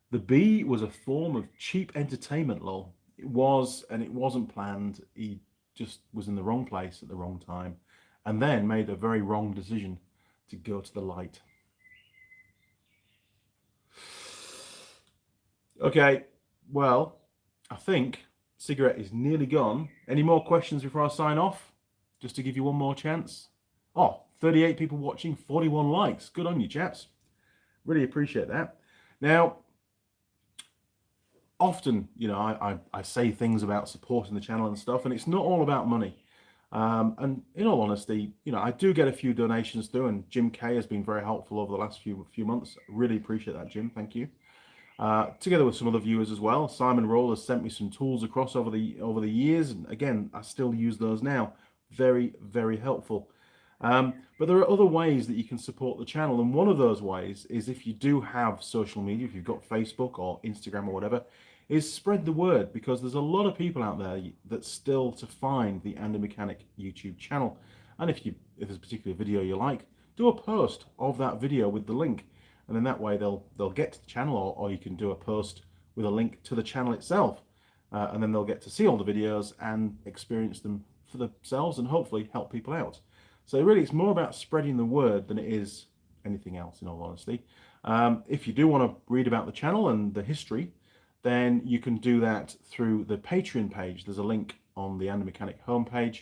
the bee was a form of cheap entertainment, lol. It was, and it wasn't planned. He just was in the wrong place at the wrong time, and then made a very wrong decision to go to the light. Okay, well, I think cigarette is nearly gone. Any more questions before I sign off? Just to give you one more chance. Oh, 38 people watching, 41 likes. Good on you, chaps. Really appreciate that. Now, often, you know, I say things about supporting the channel and stuff, and it's not all about money. And in all honesty, you know, I do get a few donations through, and Jim K has been very helpful over the last few months. Really appreciate that, Jim. Thank you. Together with some other viewers as well. Simon Roll has sent me some tools across over the years, and again, I still use those now. Very, very helpful. But there are other ways that you can support the channel, and one of those ways is if you do have social media, if you've got Facebook or Instagram or whatever, is spread the word, because there's a lot of people out there that still to find the Andy Mechanic YouTube channel. And if there's a particular video you like, do a post of that video with the link. And then that way they'll get to the channel, or you can do a post with a link to the channel itself. And then they'll get to see all the videos and experience them for themselves and hopefully help people out. So really it's more about spreading the word than it is anything else, in all honesty. If you do want to read about the channel and the history, then you can do that through the Patreon page. There's a link on the Andy Mechanic homepage,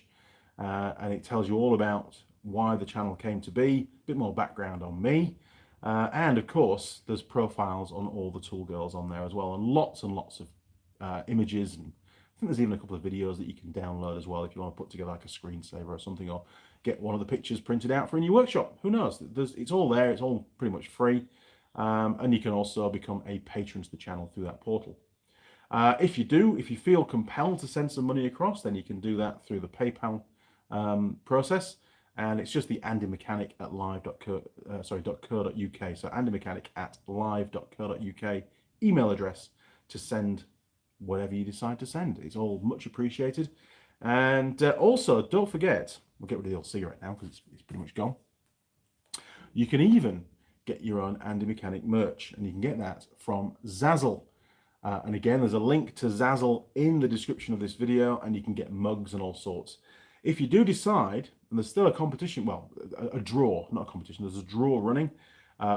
and it tells you all about why the channel came to be, a bit more background on me. And of course, there's profiles on all the tool girls on there as well, and lots of images, and I think there's even a couple of videos that you can download as well if you want to put together like a screensaver or something, or get one of the pictures printed out for a new workshop. Who knows? It's all there. It's all pretty much free, and you can also become a patron to the channel through that portal. If you feel compelled to send some money across, then you can do that through the PayPal process. And it's just the andymechanic at live.co.uk. So andymechanic at live.co.uk email address to send whatever you decide to send. It's all much appreciated. And also, don't forget, we'll get rid of the old cigarette now because it's pretty much gone. You can even get your own Andy Mechanic merch, and you can get that from Zazzle. And again, there's a link to Zazzle in the description of this video, and you can get mugs and all sorts. If you do decide, and there's still a competition, well, a draw, not a competition, there's a draw running,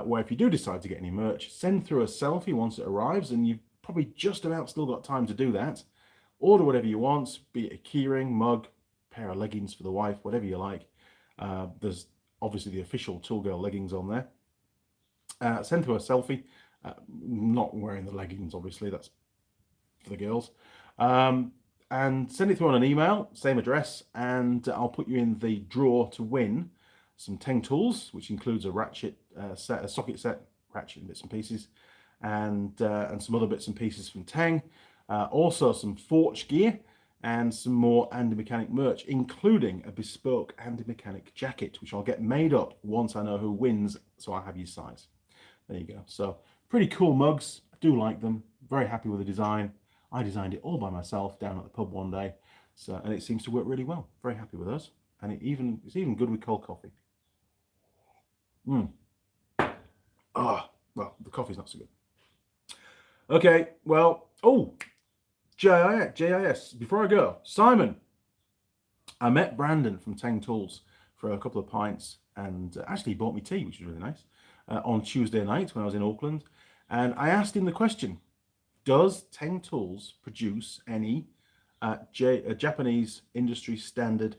where if you do decide to get any merch, send through a selfie once it arrives, and you've probably just about still got time to do that. Order whatever you want, be it a keyring, mug, pair of leggings for the wife, whatever you like. There's obviously the official Tool Girl leggings on there. Send through a selfie, not wearing the leggings, obviously, that's for the girls. And send it through on an email, same address, and I'll put you in the draw to win some Teng tools, which includes a ratchet set, a socket set, ratchet and bits and pieces, and some other bits and pieces from Teng. Also some Forge gear and some more Andy Mechanic merch, including a bespoke Andy Mechanic jacket, which I'll get made up once I know who wins, so I have your size. There you go. So pretty cool mugs. I do like them. Very happy with the design. I designed it all by myself down at the pub one day, so, and it seems to work really well. Very happy with those, and it's even good with cold coffee. Well, the coffee's not so good. Okay, well, JIS. Before I go, Simon, I met Brandon from Teng Tools for a couple of pints, and actually he bought me tea, which was really nice, on Tuesday night when I was in Auckland, and I asked him the question: does Teng Tools produce any Japanese industry standard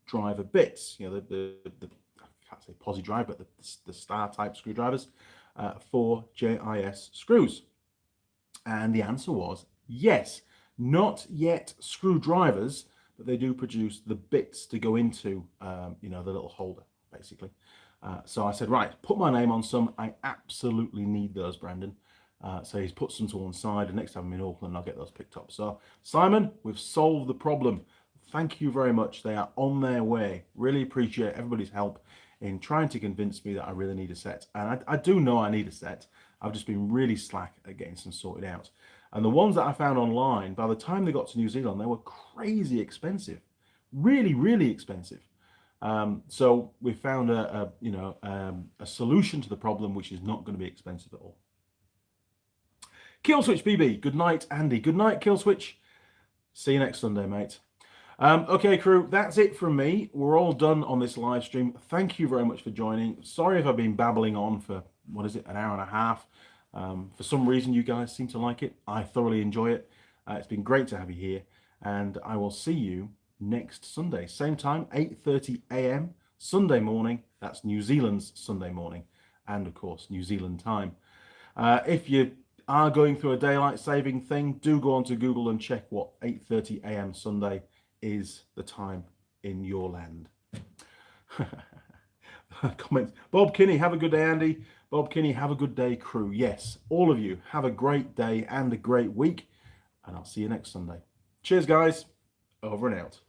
driver bits? You know, the can't say posi drive, but the star type screwdrivers for JIS screws. And the answer was yes. Not yet screwdrivers, but they do produce the bits to go into, you know, the little holder, basically. So I said, right, put my name on some. I absolutely need those, Brandon. So he's put some to one side, and next time I'm in Auckland, I'll get those picked up. So Simon, we've solved the problem. Thank you very much. They are on their way. Really appreciate everybody's help in trying to convince me that I really need a set. And I do know I need a set. I've just been really slack at getting some sorted out. And the ones that I found online, by the time they got to New Zealand, they were crazy expensive. Really, really expensive. So we found a solution to the problem, which is not going to be expensive at all. Killswitch BB, good night, Andy. Good night, Killswitch. See you next Sunday, mate. Okay, crew, that's it from me. We're all done on this live stream. Thank you very much for joining. Sorry if I've been babbling on for, what is it, an hour and a half. For some reason, you guys seem to like it. I thoroughly enjoy it. It's been great to have you here. And I will see you next Sunday. Same time, 8:30 a.m. Sunday morning. That's New Zealand's Sunday morning. And, of course, New Zealand time. If you are going through a daylight saving thing, do go onto Google and check what 8:30 a.m. Sunday is the time in your land. Comments. Bob Kinney, have a good day, Andy. Bob Kinney, have a good day, crew. Yes, all of you, have a great day and a great week. And I'll see you next Sunday. Cheers, guys. Over and out.